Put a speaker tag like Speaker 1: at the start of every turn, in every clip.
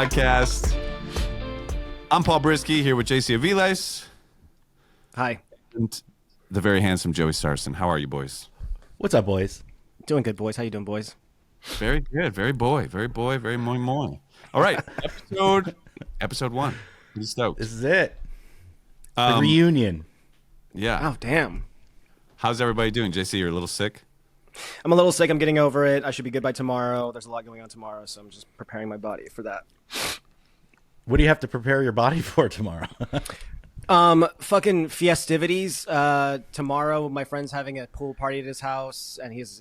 Speaker 1: podcast. I'm Paul Brisky here with JC Aviles.
Speaker 2: Hi.
Speaker 1: And the very handsome Joey Starson. How are you, boys?
Speaker 3: What's up, boys?
Speaker 2: Doing good, boys. How you doing, boys?
Speaker 1: Very good. Very boy, very moi moi. All right. episode 1. Pretty stoked.
Speaker 3: This is it. The reunion.
Speaker 1: Yeah.
Speaker 2: Oh, damn.
Speaker 1: How's everybody doing? JC, you're a little sick?
Speaker 2: I'm a little sick. I'm getting over it. I should be good by tomorrow. There's a lot going on tomorrow, so I'm just preparing my body for that.
Speaker 3: What do you have to prepare your body for tomorrow?
Speaker 2: Fucking festivities. Tomorrow, my friend's having a pool party at his house, and his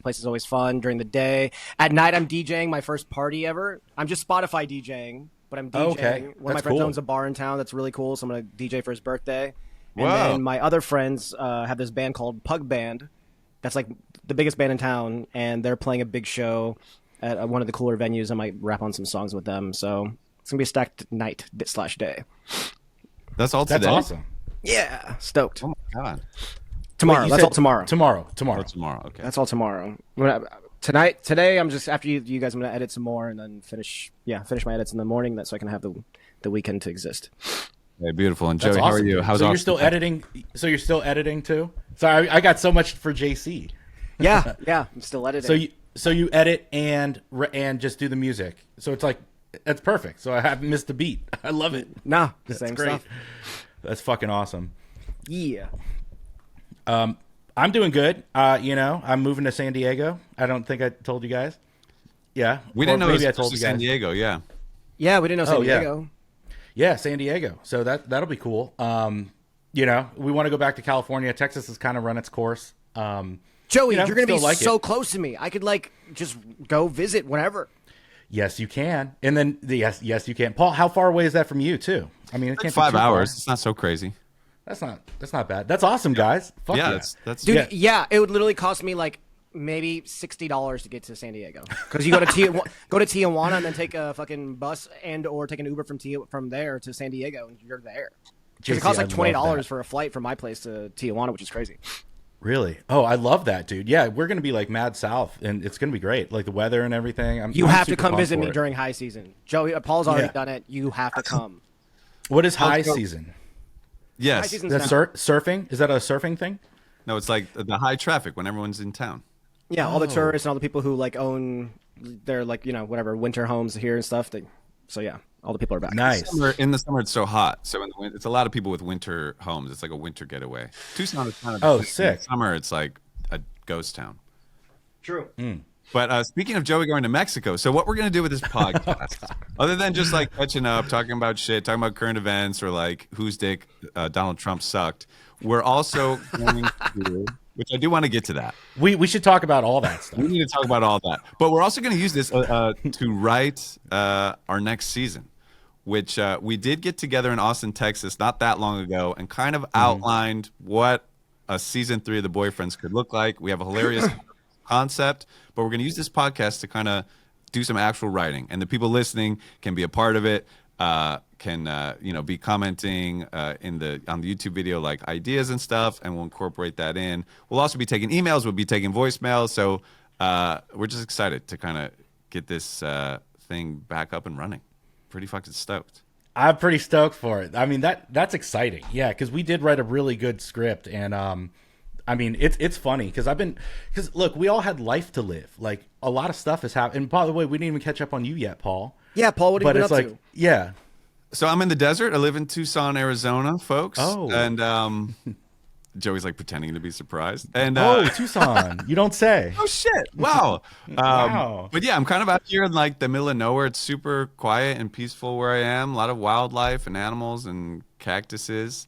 Speaker 2: place is always fun during the day. At night, I'm DJing my first party ever. I'm just Spotify DJing, but I'm DJing.
Speaker 3: Oh, okay.
Speaker 2: One of my friends owns a bar in town that's really cool, so I'm going to DJ for his birthday. And
Speaker 1: Wow.
Speaker 2: then my other friends have this band called Pug Band. That's like the biggest band in town, and they're playing a big show at one of the cooler venues. I might rap on some songs with them, so it's gonna be a stacked night/day.
Speaker 1: That's all today?
Speaker 3: That's awesome.
Speaker 2: Yeah, stoked.
Speaker 1: Oh, my God.
Speaker 2: Tomorrow.
Speaker 3: Wait,
Speaker 2: That's
Speaker 3: said
Speaker 2: all tomorrow.
Speaker 3: Tomorrow.
Speaker 1: Oh, tomorrow. Okay.
Speaker 2: That's all tomorrow. Today, I'm just after you guys. I'm gonna edit some more and then finish my edits in the morning, so I can have the weekend to exist.
Speaker 1: Okay, beautiful. And
Speaker 3: That's
Speaker 1: Joey,
Speaker 3: awesome.
Speaker 1: how are you? How's
Speaker 3: so you're
Speaker 1: Austin?
Speaker 3: still editing? So you're still editing too? Sorry, I got so much for JC.
Speaker 2: Yeah, I'm still editing.
Speaker 3: So you edit and just do the music. So it's like that's perfect. So I haven't missed a beat. I love it.
Speaker 2: Nah,
Speaker 3: That's
Speaker 2: same
Speaker 3: great.
Speaker 2: stuff.
Speaker 3: That's fucking awesome.
Speaker 2: Yeah.
Speaker 3: I'm doing good. I'm moving to San Diego. I don't think I told you guys. Yeah,
Speaker 1: We didn't know it
Speaker 3: maybe I
Speaker 1: was
Speaker 3: told you
Speaker 1: San
Speaker 3: guys.
Speaker 1: Diego, yeah.
Speaker 2: Yeah, we didn't know San
Speaker 3: Oh, yeah.
Speaker 2: Diego.
Speaker 3: Yeah, San Diego. So that'll be cool. We want to go back to California. Texas has kind of run its course.
Speaker 2: Joey, you're gonna be
Speaker 3: still like
Speaker 2: so
Speaker 3: it.
Speaker 2: close to me. I could just go visit whenever.
Speaker 3: Yes, you can. And then yes, you can. Paul, how far away is that from you too? I mean, it can't be
Speaker 1: 5
Speaker 3: too far.
Speaker 1: hours. It's not so crazy.
Speaker 3: That's not bad. That's awesome, guys. Fuck
Speaker 1: Yeah,
Speaker 3: yeah.
Speaker 1: that's
Speaker 2: Dude,
Speaker 3: Yeah.
Speaker 2: yeah, it would literally cost me maybe $60 to get to San Diego because you go to Tijuana and then take a fucking bus or take an Uber from there to San Diego and you're there. 'Cause it costs
Speaker 3: JC, I
Speaker 2: like
Speaker 3: love
Speaker 2: $20
Speaker 3: that.
Speaker 2: for a flight from my place to Tijuana, which is crazy.
Speaker 3: Really? Oh, I love that, dude. Yeah, we're gonna be like mad south, and it's gonna be great. Like the weather and everything.
Speaker 2: You
Speaker 3: I'm
Speaker 2: have to
Speaker 3: super
Speaker 2: come
Speaker 3: pumped
Speaker 2: visit
Speaker 3: for
Speaker 2: me
Speaker 3: it.
Speaker 2: during high season. Joey, Paul's already
Speaker 3: Yeah.
Speaker 2: done it. You have to come.
Speaker 3: What is high
Speaker 1: go.
Speaker 3: season?
Speaker 2: High
Speaker 1: yes.
Speaker 2: season's
Speaker 3: That's
Speaker 2: now.
Speaker 3: surfing? Is that a surfing thing?
Speaker 1: No, it's like the high traffic when everyone's in town.
Speaker 2: Yeah, all the
Speaker 3: Oh.
Speaker 2: tourists and all the people who own their whatever winter homes here and stuff. So yeah, all the people are back.
Speaker 3: Nice.
Speaker 1: In the summer, it's so hot. So in the winter, it's a lot of people with winter homes. It's like a winter getaway. Tucson is kind of
Speaker 3: Oh,
Speaker 1: in
Speaker 3: sick.
Speaker 1: the summer, it's like a ghost town.
Speaker 2: True.
Speaker 1: But speaking of Joey going to Mexico, so what we're going to do with this podcast, other than just catching up, talking about shit, talking about current events or whose dick Donald Trump sucked, we're also going to, which I do want to get to that.
Speaker 3: We should talk about all that stuff.
Speaker 1: We need to talk about all that. But we're also going to use this to write our next season, which we did get together in Austin, Texas not that long ago and kind of outlined what a season 3 of The Boyfriends could look like. We have a hilarious concept, but we're going to use this podcast to kind of do some actual writing. And the people listening can be a part of it, can be commenting on the YouTube video ideas and stuff, and we'll incorporate that in. We'll also be taking emails. We'll be taking voicemails. So we're just excited to kind of get this thing back up and running. Pretty fucking stoked.
Speaker 3: I'm pretty stoked for it. I mean, that's exciting. Yeah, because we did write a really good script, and I mean, it's funny because look, we all had life to live. Like a lot of stuff has happened. And by the way, we didn't even catch up on you yet, Paul.
Speaker 2: Yeah, Paul, what have you been up to?
Speaker 3: Yeah.
Speaker 1: So I'm in the desert. I live in Tucson, Arizona, folks.
Speaker 3: Oh.
Speaker 1: And Joey's pretending to be surprised. And
Speaker 3: Tucson. You don't say.
Speaker 1: oh shit! Wow.
Speaker 3: Wow.
Speaker 1: But yeah, I'm kind of out here in the middle of nowhere. It's super quiet and peaceful where I am. A lot of wildlife and animals and cactuses.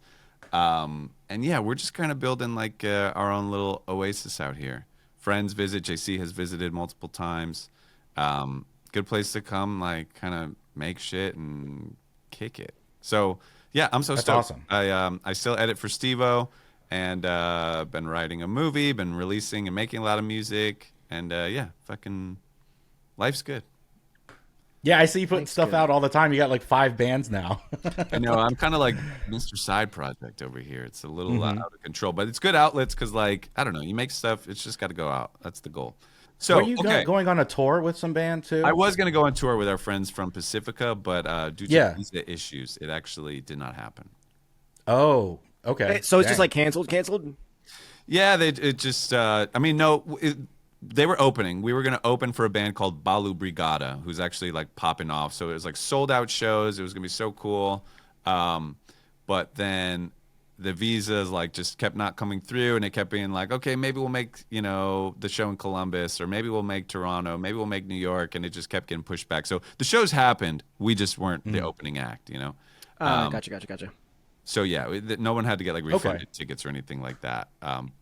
Speaker 1: And yeah, we're just kind of building our own little oasis out here. Friends visit. JC has visited multiple times. Good place to come, kind of make shit and kick it. So yeah, I'm so
Speaker 3: That's
Speaker 1: stoked.
Speaker 3: awesome.
Speaker 1: I still edit for Steve-O, and been writing a movie, been releasing and making a lot of music, and yeah, fucking life's good.
Speaker 3: Yeah, I see you put
Speaker 2: Thanks,
Speaker 3: stuff
Speaker 2: good.
Speaker 3: out all the time. You got 5 bands now.
Speaker 1: I know I'm kind of like Mr. Side Project over here. It's a little out of control, but it's good outlets because I don't know, you make stuff. It's just got to go out. That's the goal. So
Speaker 3: Were you going on a tour with some band too?
Speaker 1: I was going to go on tour with our friends from Pacifica, but due to visa issues, it actually did not happen.
Speaker 3: Oh, okay.
Speaker 2: So it's just like canceled.
Speaker 1: Yeah, it just. I mean, no, they were opening. We were going to open for a band called Balu Brigada, who's actually like popping off. So it was like sold out shows. It was going to be so cool. But then the visas like just kept not coming through, and it kept being like, okay, maybe we'll make the show in Columbus, or maybe we'll make Toronto, maybe we'll make New York, and it just kept getting pushed back. So the shows happened. We just weren't the opening act.
Speaker 2: Gotcha.
Speaker 1: So yeah, no one had to get like refunded tickets or anything like that.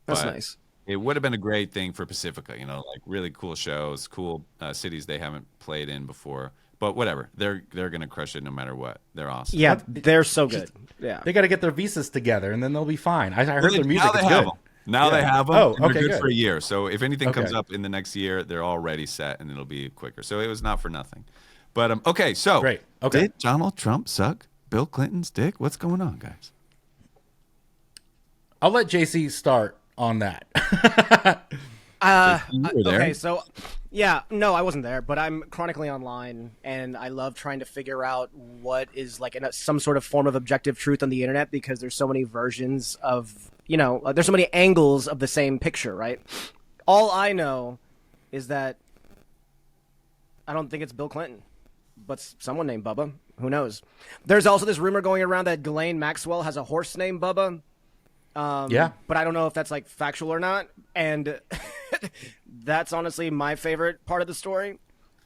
Speaker 2: That's nice.
Speaker 1: It would have been a great thing for Pacifica, like really cool shows, cool cities they haven't played in before. But whatever, they're gonna crush it no matter what. They're awesome.
Speaker 2: Yeah, they're so good. Yeah,
Speaker 3: they got to get their visas together, and then they'll be fine. I heard their music is good.
Speaker 1: They have them.
Speaker 3: Oh,
Speaker 1: and they're good for a year. So if anything comes up in the next year, they're already set, and it'll be quicker. So it was not for nothing. But okay, so
Speaker 3: great. Okay,
Speaker 1: did Donald Trump suck Bill Clinton's dick? What's going on, guys?
Speaker 3: I'll let JC start on that.
Speaker 2: Okay, so no, I wasn't there, but I'm chronically online, and I love trying to figure out what is like some sort of form of objective truth on the internet, because there's so many versions of, there's so many angles of the same picture, right? All I know is that I don't think it's Bill Clinton, but someone named Bubba. Who knows? There's also this rumor going around that Ghislaine Maxwell has a horse named Bubba. But I don't know if that's like factual or not. And that's honestly my favorite part of the story.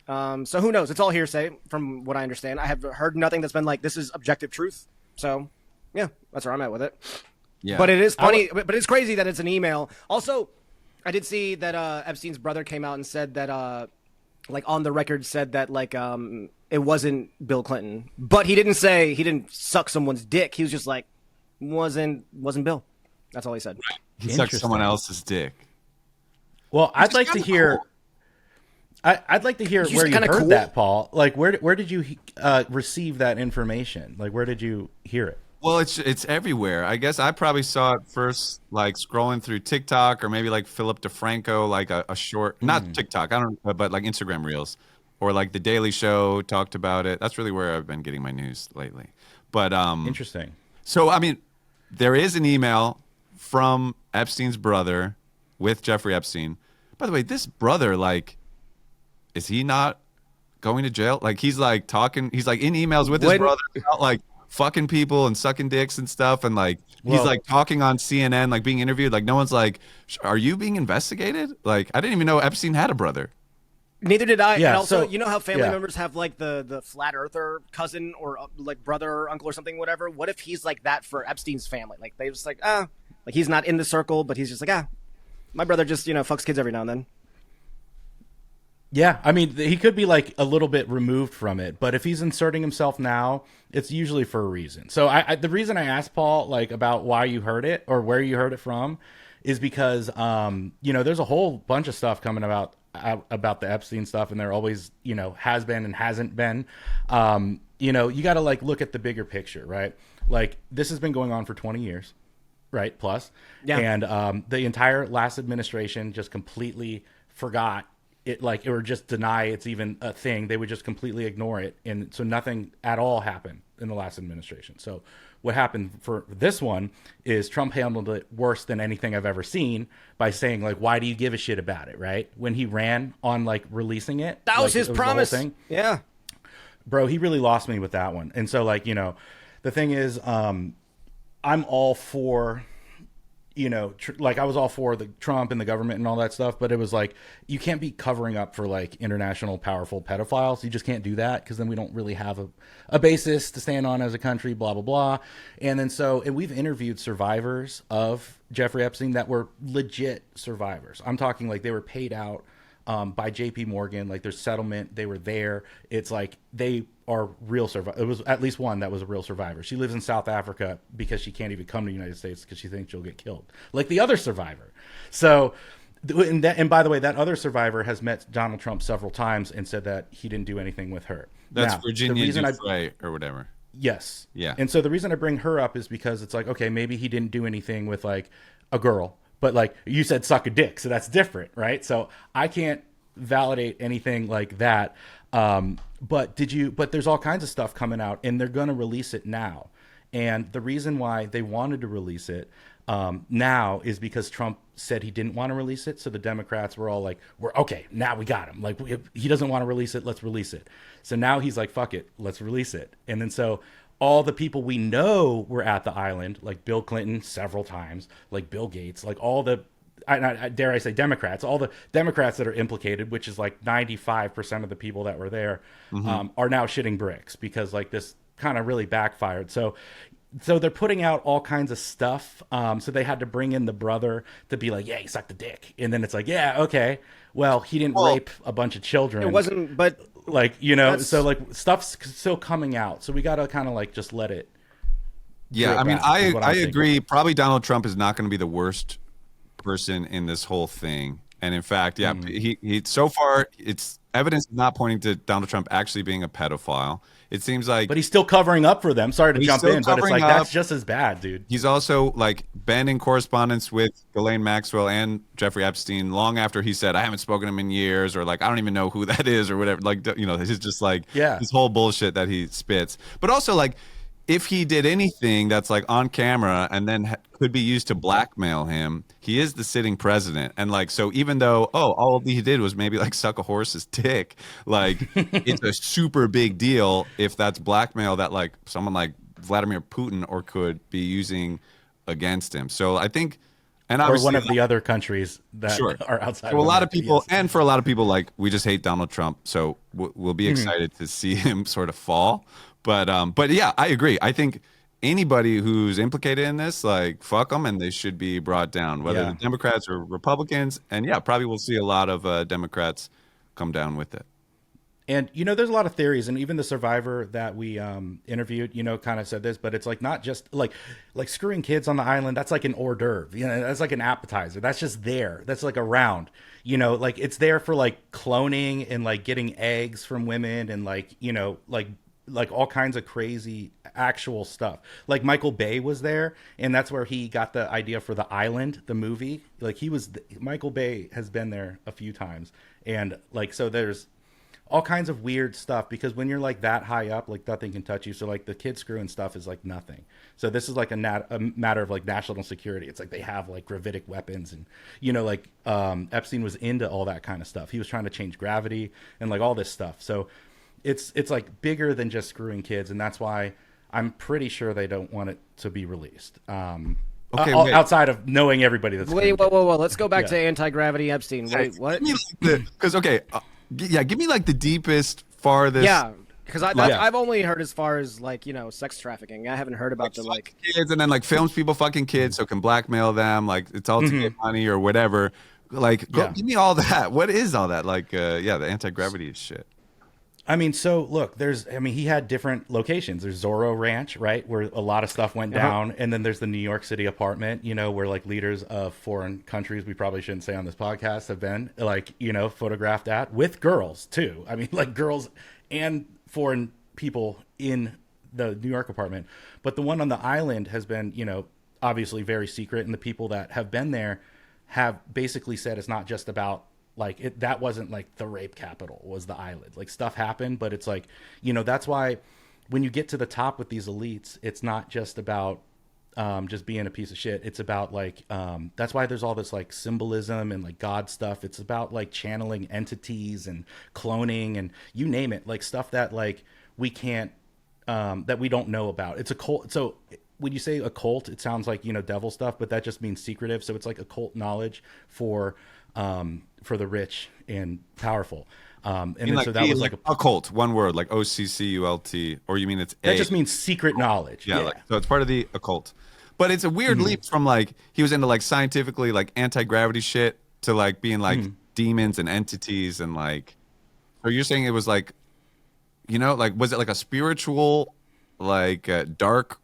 Speaker 2: So who knows? It's all hearsay from what I understand. I have heard nothing that's been like, this is objective truth. So yeah, that's where I'm at with it. Yeah. But it is funny, but it's crazy that it's an email. Also, I did see that Epstein's brother came out and said that like on the record said that like it wasn't Bill Clinton. But he didn't suck someone's dick. He was just like, wasn't Bill. That's all he said.
Speaker 1: He sucked someone else's dick.
Speaker 3: Well, I'd like to hear. Cool. I'd like to hear where you heard that, Paul. Like, where did you receive that information? Like, where did you hear it?
Speaker 1: Well, it's everywhere. I guess I probably saw it first, like scrolling through TikTok, or maybe like Philip DeFranco, like a short, not TikTok, I don't know, but like Instagram Reels, or like The Daily Show talked about it. That's really where I've been getting my news lately. But
Speaker 3: interesting.
Speaker 1: So I mean, there is an email from Epstein's brother with Jeffrey Epstein. By the way, this brother, like, is he not going to jail? Like, he's like talking, he's like in emails with his brother about like fucking people and sucking dicks and stuff. And like, he's like talking on CNN, like being interviewed. Like, no one's like, are you being investigated? Like, I didn't even know Epstein had a brother.
Speaker 2: Neither did I. Yeah, and also, you know how family members have like the flat earther cousin or like brother or uncle or something, whatever? What if he's like that for Epstein's family? Like, they just like, like he's not in the circle, but he's just like, my brother just, fucks kids every now and then.
Speaker 3: Yeah, I mean, he could be like a little bit removed from it, but if he's inserting himself now, it's usually for a reason. So the reason I asked Paul like about why you heard it or where you heard it from is because there's a whole bunch of stuff coming about the Epstein stuff, and there always has been and hasn't been. You got to like look at the bigger picture, right? Like, this has been going on for 20 years, right? Plus, and the entire last administration just completely forgot it, like, or just deny it's even a thing. They would just completely ignore it, and so nothing at all happened in the last administration. So what happened for this one is Trump handled it worse than anything I've ever seen by saying, like, why do you give a shit about it, right? When he ran on, like, releasing it.
Speaker 2: That was his promise. Yeah.
Speaker 3: Bro, he really lost me with that one. And so, like, the thing is, I'm all for... like I was all for the Trump and the government and all that stuff, but it was like, you can't be covering up for like international powerful pedophiles. You just can't do that, because then we don't really have a basis to stand on as a country, blah, blah, blah. And we've interviewed survivors of Jeffrey Epstein that were legit survivors. I'm talking like they were paid out by JP Morgan, like their settlement, they were there. It's like they are real survivors. It was at least one that was a real survivor. She lives in South Africa because she can't even come to the United States because she thinks she'll get killed, like the other survivor. So, and by the way, that other survivor has met Donald Trump several times and said that he didn't do anything with her.
Speaker 1: That's now, Virginia Dufresne or whatever.
Speaker 3: Yes.
Speaker 1: Yeah.
Speaker 3: And so the reason I bring her up is because it's like, okay, maybe he didn't do anything with like a girl, but like you said, suck a dick. So that's different, right? So I can't validate anything like that. But there's all kinds of stuff coming out, and they're going to release it now. And the reason why they wanted to release it now is because Trump said he didn't want to release it. So the Democrats were all like, "We're okay. Now we got him. Like, he doesn't want to release it. Let's release it." So now he's like, "Fuck it. Let's release it." And then so all the people we know were at the island, like Bill Clinton several times, like Bill Gates, like all the, I dare I say Democrats, all the Democrats that are implicated, which is like 95% of the people that were there, are now shitting bricks because like this kind of really backfired. So they're putting out all kinds of stuff. So they had to bring in the brother to be like, yeah, he sucked the dick. And then it's like, yeah, okay. Well, he didn't rape a bunch of children.
Speaker 2: It wasn't, but
Speaker 3: like, you know, so like stuff's still coming out. So we got to kind of like just let it.
Speaker 1: Yeah. I mean, I agree. Probably Donald Trump is not going to be the worst person in this whole thing. And in fact, yeah, he so far it's evidence is not pointing to Donald Trump actually being a pedophile. It seems like,
Speaker 3: but he's still covering up for them. Sorry to jump in, but it's like that's just as bad, dude.
Speaker 1: He's also like been in correspondence with Ghislaine Maxwell and Jeffrey Epstein long after he said I haven't spoken to him in years, or like I don't even know who that is, or whatever. Like, you know, it's just like this whole bullshit that he spits. But also like, if he did anything that's like on camera and then could be used to blackmail him, he is the sitting president. And like, so even though, all he did was maybe like suck a horse's dick, like it's a super big deal if that's blackmail that like someone like Vladimir Putin or could be using against him. So I think, and
Speaker 3: or one of the other countries that are outside.
Speaker 1: So a lot of people, and for a lot of people, like we just hate Donald Trump. So we'll be excited to see him sort of fall. But yeah, I agree. I think anybody who's implicated in this, like, fuck them, and they should be brought down, whether the Democrats or Republicans. And yeah, probably we'll see a lot of Democrats come down with it.
Speaker 3: And, you know, there's a lot of theories, and even the survivor that we interviewed, you know, kind of said this, but it's like not just like screwing kids on the island. That's like an hors d'oeuvre, you know, that's like an appetizer. That's just there. That's like around, you know, like it's there for like cloning and like getting eggs from women and like, you know, like all kinds of crazy actual stuff. Like Michael Bay was there, and that's where he got the idea for The Island, the movie. Like Michael Bay has been there a few times, and like so there's all kinds of weird stuff because when you're like that high up, like nothing can touch you. So like the kid screwing stuff is like nothing. So this is like a matter of like national security. It's like they have like gravitic weapons, and you know, like Epstein was into all that kind of stuff. He was trying to change gravity and like all this stuff. So it's like bigger than just screwing kids, and that's why I'm pretty sure they don't want it to be released. Outside of knowing everybody that's
Speaker 2: whoa. Let's go back to anti-gravity Epstein. Wait, what?
Speaker 1: Because give me like the deepest, farthest.
Speaker 2: Yeah, because I've only heard as far as like, you know, sex trafficking. I haven't heard about the like
Speaker 1: kids, and then like films people fucking kids so can blackmail them. Like it's all to get money or whatever. Like give me all that. What is all that? Like the anti-gravity shit.
Speaker 3: I mean, so look, he had different locations. There's Zorro Ranch, right, where a lot of stuff went down. And then there's the New York City apartment, you know, where like leaders of foreign countries, we probably shouldn't say on this podcast, have been like, you know, photographed at with girls too. I mean, like girls and foreign people in the New York apartment. But the one on the island has been, you know, obviously very secret. And the people that have been there have basically said it's not just about like that wasn't like the rape capital was the island. Like stuff happened, but it's like, you know, that's why when you get to the top with these elites, it's not just about just being a piece of shit. It's about like that's why there's all this like symbolism and like God stuff. It's about like channeling entities and cloning and you name it, like stuff that like we can't that we don't know about. It's a cult. So when you say occult, it sounds like, you know, devil stuff, but that just means secretive. So it's like occult knowledge for the rich and powerful. And then,
Speaker 1: like,
Speaker 3: so that was like
Speaker 1: a cult, one word, like OCCULT, or you mean it's
Speaker 3: that just means secret knowledge.
Speaker 1: Yeah. Like, so it's part of the occult, but it's a weird leap from like, he was into like scientifically like anti-gravity shit to like being like demons and entities. And like, or you're saying it was like, you know, like, was it like a spiritual, like dark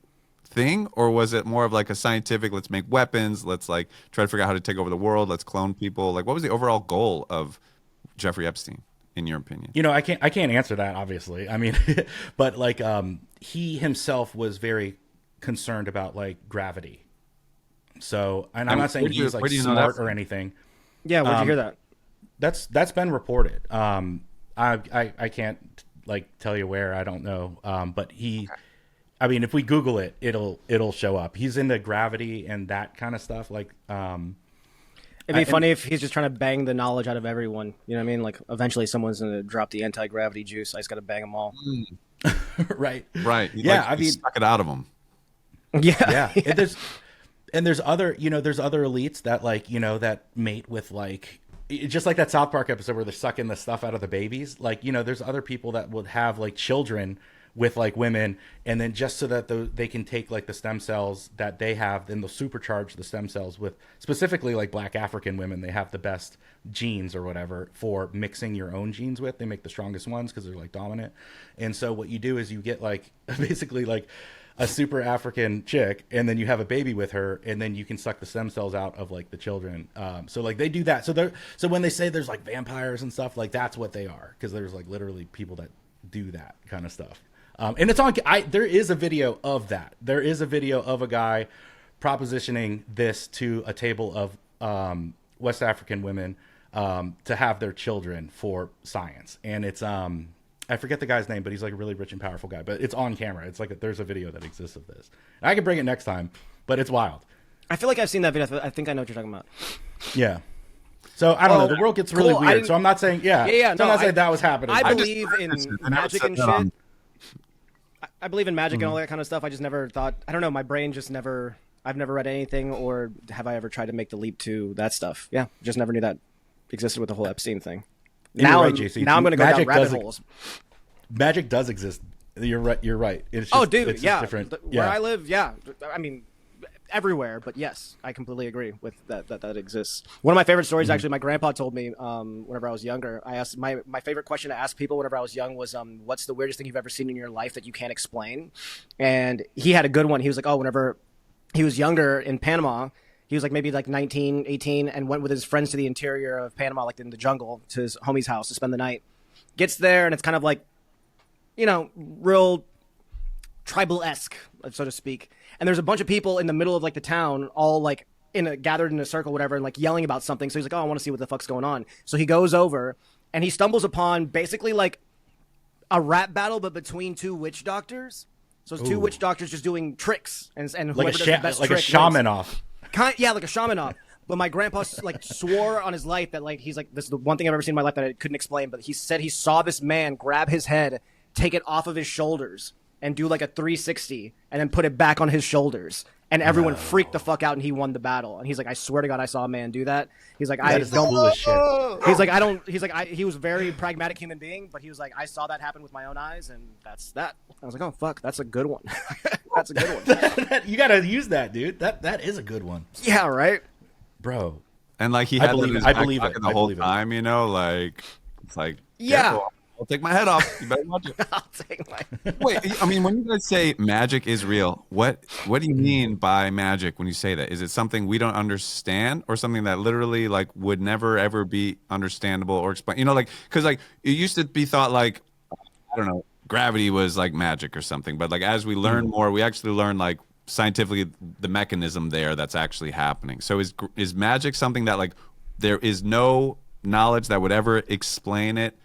Speaker 1: thing, or was it more of like a scientific, let's make weapons, let's like try to figure out how to take over the world, let's clone people? Like, what was the overall goal of Jeffrey Epstein, in your opinion?
Speaker 3: You know, I can't answer that, obviously. I mean, but like he himself was very concerned about like gravity. So, and I'm not saying he's like smart or anything.
Speaker 2: Yeah, where'd you hear that?
Speaker 3: that's been reported. I can't like tell you where, I don't know. But I mean, if we Google it, it'll show up. He's into gravity and that kind of stuff. Like,
Speaker 2: it'd be funny if he's just trying to bang the knowledge out of everyone. You know what I mean? Like, eventually someone's gonna drop the anti-gravity juice. I just gotta bang them all.
Speaker 3: right.
Speaker 1: Yeah,
Speaker 3: I mean,
Speaker 1: suck it out of them.
Speaker 2: Yeah.
Speaker 3: And there's other elites that like, that mate with like, just like that South Park episode where they're sucking the stuff out of the babies. Like, there's other people that would have like children with like women, and then just so that they can take like the stem cells that they have, then they'll supercharge the stem cells with specifically like Black African women. They have the best genes or whatever for mixing your own genes with. They make the strongest ones because they're like dominant. And so what you do is you get like basically like a super African chick, and then you have a baby with her, and then you can suck the stem cells out of like the children. So like they do that. So when they say there's like vampires and stuff, like that's what they are, because there's like literally people that do that kind of stuff. And it's on. There is a video of that. There is a video of a guy propositioning this to a table of West African women to have their children for science, and it's I forget the guy's name, but he's like a really rich and powerful guy. But it's on camera. It's like there's a video that exists of this. I can bring it next time, but it's wild.
Speaker 2: I feel like I've seen that video. I think I know what you're talking about.
Speaker 3: Yeah. So I don't know. The world gets really weird. So I'm not saying
Speaker 2: yeah.
Speaker 3: So I'm not saying that was happening.
Speaker 2: I believe in magic and shit. I believe in magic and all that kind of stuff. I just never thought. I don't know. My brain just never. I've never read anything, or have I ever tried to make the leap to that stuff? Yeah, just never knew that existed with the whole Epstein thing. Now,
Speaker 3: right, JC.
Speaker 2: Now I'm going to go down rabbit holes.
Speaker 3: Magic does exist. You're right. It's just,
Speaker 2: it's
Speaker 3: just different.
Speaker 2: Where I live, yeah. I mean, everywhere, but yes, I completely agree with that exists. One of my favorite stories, actually, my grandpa told me whenever I was younger. I asked my favorite question to ask people whenever I was young was, what's the weirdest thing you've ever seen in your life that you can't explain? And he had a good one. He was like, whenever he was younger in Panama, he was like maybe like 19, 18, and went with his friends to the interior of Panama, like in the jungle, to his homie's house to spend the night. Gets there, and it's kind of like, real tribal-esque, so to speak. And there's a bunch of people in the middle of like the town, all like gathered in a circle, whatever, and like yelling about something. So he's like, I want to see what the fuck's going on. So he goes over, and he stumbles upon basically like a rap battle, but between two witch doctors. So it's two witch doctors just doing tricks, and whoever does the best
Speaker 3: like
Speaker 2: trick
Speaker 3: a shaman off.
Speaker 2: Yeah, like a shaman off. But my grandpa like swore on his life that like he's like, this is the one thing I've ever seen in my life that I couldn't explain. But he said he saw this man grab his head, take it off of his shoulders, and do like a 360, and then put it back on his shoulders. And everyone freaked the fuck out, and he won the battle. And he's like, I swear to God, I saw a man do that. He's like, I don't.
Speaker 3: Coolest shit.
Speaker 2: He's like, I don't. He's like, he was a very pragmatic human being, but he was like, I saw that happen with my own eyes, and that's that. I was like, oh fuck, that's a good one. That's a good one.
Speaker 3: You gotta use that, dude. That is a good one.
Speaker 2: Yeah, right,
Speaker 3: bro.
Speaker 1: And like he had that in his
Speaker 3: I
Speaker 1: back
Speaker 3: believe it.
Speaker 1: pocket the whole time, like it's like,
Speaker 2: yeah.
Speaker 1: Careful. I'll take my head off. You better watch it.
Speaker 2: I'll take my.
Speaker 1: Wait, I mean, when you guys say magic is real, what do you mean by magic when you say that? Is it something we don't understand, or something that literally like would never ever be understandable or explained? Like, because like it used to be thought like, I don't know, gravity was like magic or something, but like as we learn more, we actually learn like scientifically the mechanism there that's actually happening. So is magic something that like there is no knowledge that would ever explain it?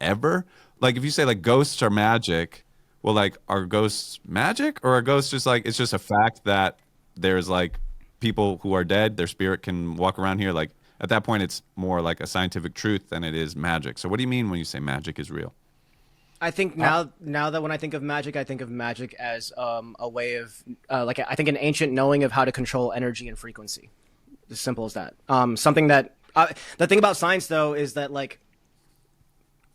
Speaker 1: Ever? Like if you say like ghosts are magic, well, like are ghosts magic, or are ghosts just like it's just a fact that there's like people who are dead, their spirit can walk around here? Like at that point it's more like a scientific truth than it is magic. So what do you mean when you say magic is real?
Speaker 2: I think now that when I think of magic as a way of like I think an ancient knowing of how to control energy and frequency. As simple as that. Something that the thing about science though is that like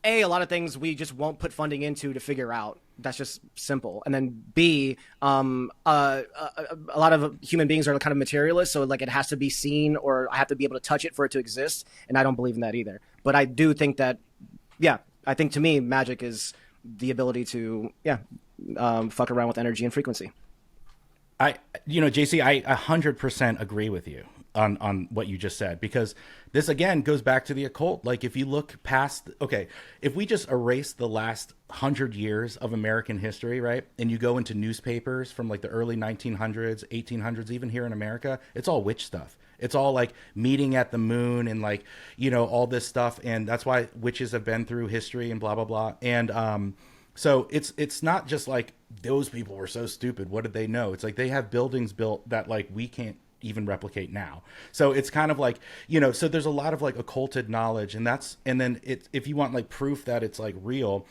Speaker 2: A, a lot of things we just won't put funding into to figure out. That's just simple. And then B, a lot of human beings are kind of materialists, so like it has to be seen, or I have to be able to touch it for it to exist. And I don't believe in that either. But I do think that, I think to me, magic is the ability to, fuck around with energy and frequency.
Speaker 3: JC, I 100% agree with you. on what you just said, because this again goes back to the occult. Like if you look past, okay, if we just erase the last 100 years of American history, right, and you go into newspapers from like the early 1900s, 1800s, even here in America, it's all witch stuff. It's all like meeting at the moon and like, you know, all this stuff. And that's why witches have been through history and blah, blah, blah. And so it's not just like those people were so stupid. What did they know? It's like they have buildings built that like we can't even replicate now. So it's kind of like, you know, so there's a lot of like occulted knowledge, and then it's, if you want like proof that it's like real,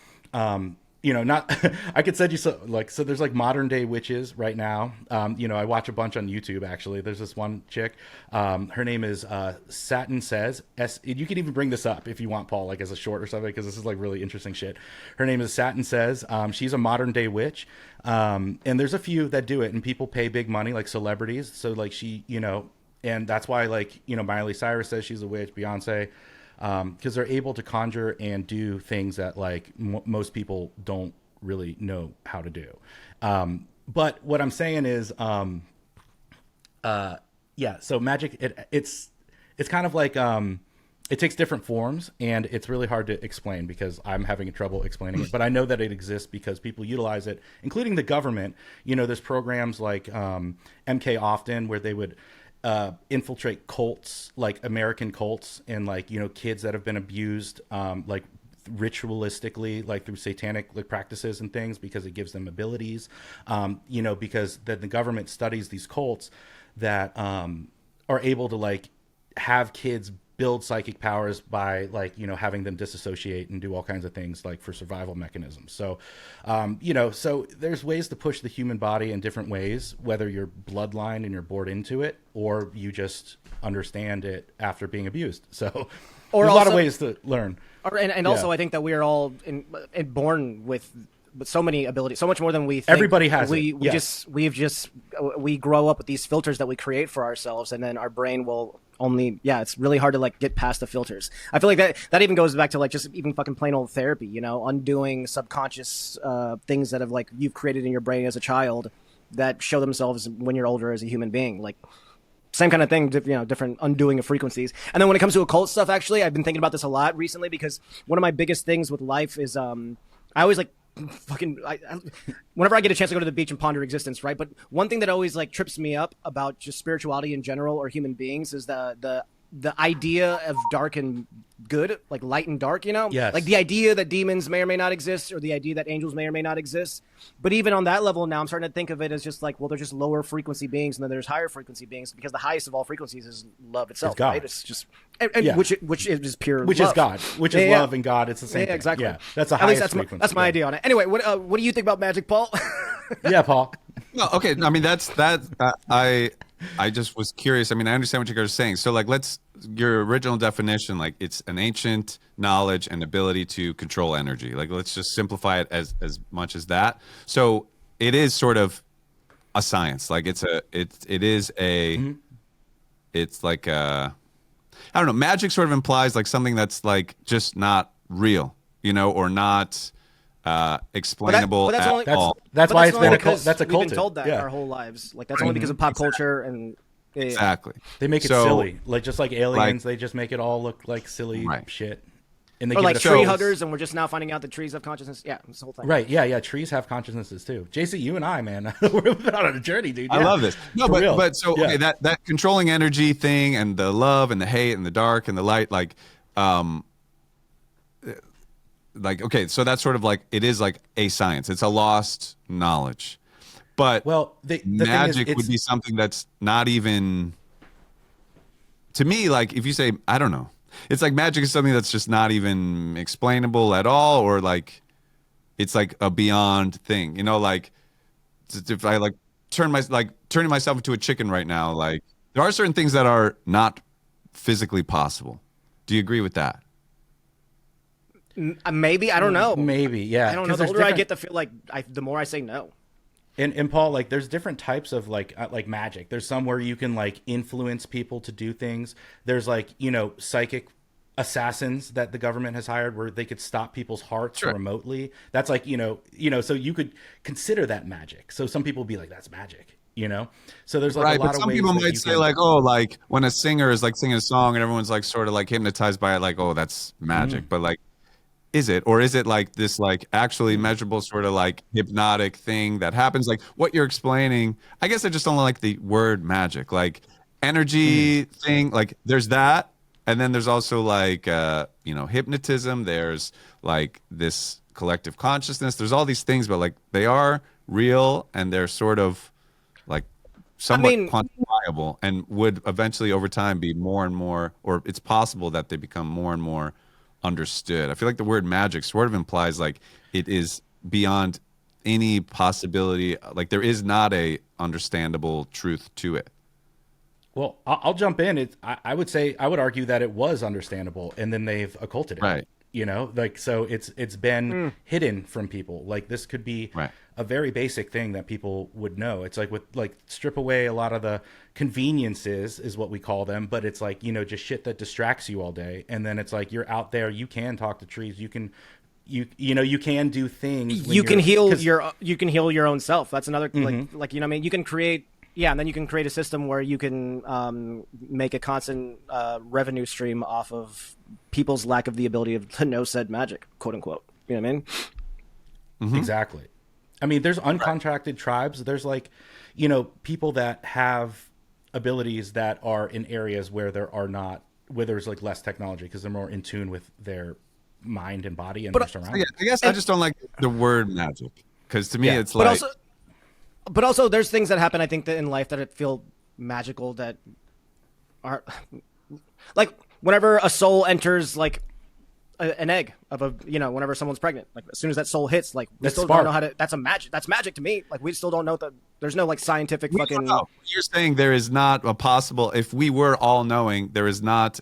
Speaker 3: you know, not, I could send you so there's like modern day witches right now. You know, I watch a bunch on YouTube, actually. There's this one chick, her name is, Satin Says, you can even bring this up if you want, Paul, like as a short or something, because this is like really interesting shit. Her name is Satin Says. She's a modern day witch. And there's a few that do it, and people pay big money, like celebrities. So like she, you know, and that's why, like, you know, Miley Cyrus says she's a witch, Beyonce, because they're able to conjure and do things that like most people don't really know how to do. But what I'm saying is, yeah, so magic, it's kind of like, it takes different forms, and it's really hard to explain because I'm having trouble explaining it. But I know that it exists because people utilize it, including the government. You know, there's programs like MK Often where they would infiltrate cults, like American cults, and like, you know, kids that have been abused, like ritualistically, like through satanic like practices and things, because it gives them abilities. You know, because then the government studies these cults that are able to like have kids build psychic powers by like, you know, having them disassociate and do all kinds of things like for survival mechanisms. So, you know, so there's ways to push the human body in different ways, whether you're bloodline and you're born into it, or you just understand it after being abused. So there's a lot of ways to learn.
Speaker 2: And also, I think that we are all born with so many abilities, so much more than we think.
Speaker 3: Everybody has
Speaker 2: we
Speaker 3: it.
Speaker 2: We grow up with these filters that we create for ourselves, and then our brain will only, it's really hard to like get past the filters. I feel like that even goes back to like just even fucking plain old therapy, you know, undoing subconscious things that have like you've created in your brain as a child that show themselves when you're older as a human being. Like same kind of thing, you know, different undoing of frequencies. And then when it comes to occult stuff, actually, I've been thinking about this a lot recently, because one of my biggest things with life is I always like whenever I get a chance to go to the beach and ponder existence, right? But one thing that always like trips me up about just spirituality in general or human beings is the idea of dark and good, like light and dark, you know?
Speaker 3: Yes.
Speaker 2: Like the idea that demons may or may not exist, or the idea that angels may or may not exist. But even on that level now, I'm starting to think of it as just like, well, they're just lower frequency beings, and then there's higher frequency beings, because the highest of all frequencies is love itself,
Speaker 3: it's God.
Speaker 2: right? It's just, which is pure
Speaker 3: which
Speaker 2: love.
Speaker 3: is God, which is love and God. It's the same thing.
Speaker 2: Exactly.
Speaker 3: Yeah, that's the
Speaker 2: At
Speaker 3: highest
Speaker 2: least
Speaker 3: frequency.
Speaker 2: that's my idea on it. Anyway, what do you think about magic, Paul?
Speaker 3: Yeah, Paul.
Speaker 1: No, okay. I mean, that's I just was curious. I mean, I understand what you guys are saying. So, like, your original definition, like, it's an ancient knowledge and ability to control energy. Like, let's just simplify it as much as that. So, it is sort of a science. Like, it's like I don't know. Magic sort of implies like something that's like just not real, you know, or not explainable at all.
Speaker 3: That's why it's been that's
Speaker 2: we've
Speaker 3: occulted.
Speaker 2: been told that our whole lives. Like that's only because of pop culture and
Speaker 1: exactly.
Speaker 3: They make it silly, like just like aliens. They just make it all look like silly shit. And they
Speaker 2: or
Speaker 3: give
Speaker 2: like
Speaker 3: it
Speaker 2: tree huggers, and we're just now finding out that trees have consciousness. Yeah, it's the whole thing.
Speaker 3: Right? Yeah. Trees have consciousnesses too. JC, you and I, man, we've been on a journey, dude. Yeah.
Speaker 1: I love this. No, but so
Speaker 3: yeah.
Speaker 1: Okay, that controlling energy thing, and the love and the hate and the dark and the light, like okay, so that's sort of like it is like a science. It's a lost knowledge. But
Speaker 3: the
Speaker 1: magic
Speaker 3: thing is,
Speaker 1: would be something that's not even, to me, like if you say, I don't know, it's like magic is something that's just not even explainable at all, or like it's like a beyond thing, you know, like if I like turning myself into a chicken right now, like there are certain things that are not physically possible. Do you agree with that?
Speaker 2: Maybe, I don't know.
Speaker 3: Maybe, yeah.
Speaker 2: I don't know. The older I get, the feel like the more I say no.
Speaker 3: And Paul, like, there's different types of like magic. There's some where you can like influence people to do things. There's like, you know, psychic assassins that the government has hired where they could stop people's hearts remotely. That's like, you know, so you could consider that magic. So some people would be like, that's magic. you know? So there's like
Speaker 1: Right,
Speaker 3: a lot
Speaker 1: but
Speaker 3: of
Speaker 1: some
Speaker 3: ways
Speaker 1: people
Speaker 3: that
Speaker 1: might
Speaker 3: you
Speaker 1: say
Speaker 3: can.
Speaker 1: like, oh, like when a singer is like singing a song and everyone's like sort of like hypnotized by it, like, oh, that's magic. But like, is it, or is it like this like actually measurable sort of like hypnotic thing that happens? Like what you're explaining, I guess I just don't like the word magic, like energy thing. Like there's that, and then there's also like hypnotism. There's like this collective consciousness. There's all these things, but like they are real and they're sort of like
Speaker 2: I
Speaker 1: somewhat
Speaker 2: mean,
Speaker 1: quantifiable and would eventually over time be more and more, or it's possible that they become more and more understood. I feel like the word magic sort of implies like it is beyond any possibility, like there is not a understandable truth to it.
Speaker 3: Well, I'll jump in. I would say I would argue that it was understandable, and then they've occulted it.
Speaker 1: Right.
Speaker 3: You know, like so it's been hidden from people. Like this could be
Speaker 1: Right.
Speaker 3: a very basic thing that people would know. It's like with like strip away a lot of the conveniences is what we call them, but it's like, you know, just shit that distracts you all day. And then it's like you're out there, you can talk to trees, you can you know, you can do things when
Speaker 2: you can
Speaker 3: you're-
Speaker 2: heal
Speaker 3: 'cause-
Speaker 2: you can heal your own self. That's another like you know what I mean. You can create and then you can create a system where you can make a constant revenue stream off of people's lack of the ability to know said magic, quote unquote. You know what I mean?
Speaker 3: Exactly. I mean, there's uncontracted tribes. There's like, you know, people that have abilities that are in areas where where there's like less technology because they're more in tune with their mind and body and their surroundings.
Speaker 1: Yeah, I guess I just don't like the word magic because to me
Speaker 3: Yeah.
Speaker 1: it's
Speaker 2: But
Speaker 1: like
Speaker 2: also, there's things that happen. I think that in life that feel magical that are like whenever a soul enters like an egg of whenever someone's pregnant, like as soon as that soul hits, like we
Speaker 3: That
Speaker 2: still
Speaker 3: spark.
Speaker 2: don't know how to. That's magic to me. Like we still don't know that there's no like scientific
Speaker 1: we don't
Speaker 2: fucking.
Speaker 1: know. You're saying there is not a possible, if we were all knowing, there is not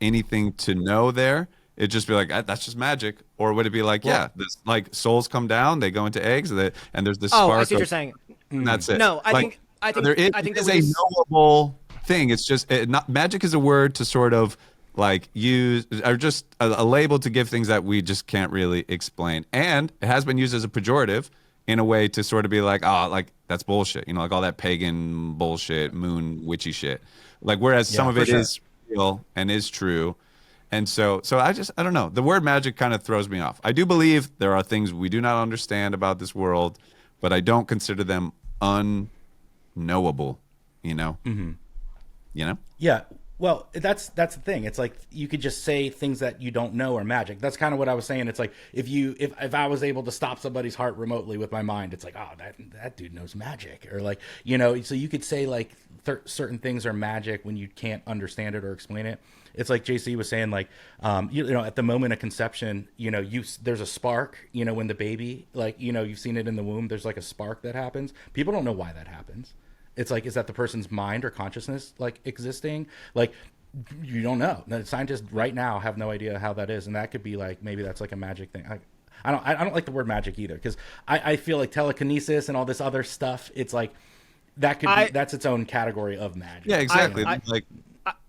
Speaker 1: anything to know there. It'd just be like that's just magic, or would it be like this like souls come down, they go into eggs, and there's this
Speaker 2: Oh,
Speaker 1: spark.
Speaker 2: I see what you're saying.
Speaker 1: And that's it.
Speaker 2: No, I
Speaker 1: Like,
Speaker 2: think
Speaker 1: there is,
Speaker 2: I think
Speaker 1: it is
Speaker 2: that
Speaker 1: a
Speaker 2: we
Speaker 1: knowable thing. It's just not magic is a word to sort of like use or just a label to give things that we just can't really explain. And it has been used as a pejorative in a way to sort of be like, oh, like that's bullshit. You know, like all that pagan bullshit, moon witchy shit. Like whereas some of
Speaker 3: for
Speaker 1: it
Speaker 3: sure.
Speaker 1: is real and is true. And so I don't know. The word magic kind of throws me off. I do believe there are things we do not understand about this world, but I don't consider them unknowable. You know. You know.
Speaker 3: Yeah. Well, that's the thing. It's like you could just say things that you don't know are magic. That's kind of what I was saying. It's like if I was able to stop somebody's heart remotely with my mind, it's like, oh, that dude knows magic, or like, you know, so you could say like certain things are magic when you can't understand it or explain it. It's like JC was saying, like, you know, at the moment of conception, you know, there's a spark, you know, when the baby, like, you know, you've seen it in the womb, there's like a spark that happens. People don't know why that happens. It's like, is that the person's mind or consciousness like existing? Like, you don't know. The scientists right now have no idea how that is, and that could be like maybe that's like a magic thing. I don't like the word magic either because I feel like telekinesis and all this other stuff. It's like that could be that's its own category of magic.
Speaker 1: Yeah, exactly.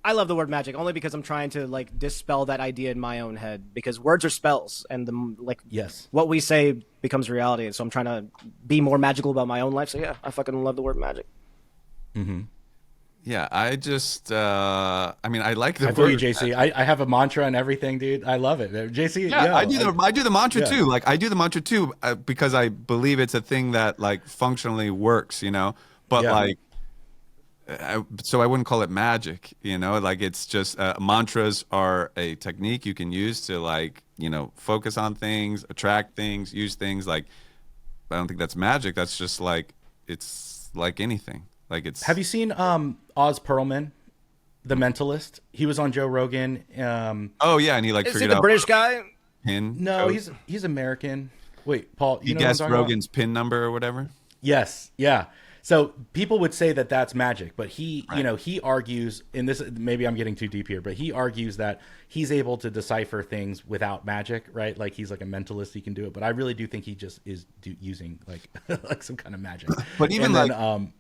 Speaker 2: I love the word magic only because I'm trying to like dispel that idea in my own head because words are spells and
Speaker 3: Yes.
Speaker 2: what we say becomes reality. So I'm trying to be more magical about my own life. So yeah, I fucking love the word magic.
Speaker 1: Yeah, I just, I mean, I like the
Speaker 3: I feel
Speaker 1: word.
Speaker 3: you, JC. I have a mantra and everything, dude. I love it. JC,
Speaker 1: Yeah, I do the mantra
Speaker 3: yeah.
Speaker 1: too. Like I do the mantra too because I believe it's a thing that like functionally works, you know. But
Speaker 3: Yeah.
Speaker 1: like, so I wouldn't call it magic, you know. Like it's just mantras are a technique you can use to like, you know, focus on things, attract things, use things. Like I don't think that's magic. That's just like it's like anything. Like it's.
Speaker 3: Have you seen Oz Perlman, the mentalist? He was on Joe Rogan.
Speaker 1: Oh yeah, and he like
Speaker 2: Is he
Speaker 1: figured
Speaker 2: the
Speaker 1: out
Speaker 2: British guy?
Speaker 1: pin.
Speaker 3: No,
Speaker 1: code.
Speaker 3: he's American. Wait, Paul, you
Speaker 1: He
Speaker 3: know what I'm
Speaker 1: guessed
Speaker 3: talking about?
Speaker 1: Rogan's pin number or whatever.
Speaker 3: Yes, yeah. So people would say that that's magic, but he, you know, he argues, and this maybe I'm getting too deep here, but he argues that he's able to decipher things without magic, right? Like he's like a mentalist, he can do it. But I really do think he just is using like like some kind of magic.
Speaker 1: But even
Speaker 3: and
Speaker 1: like,
Speaker 3: then,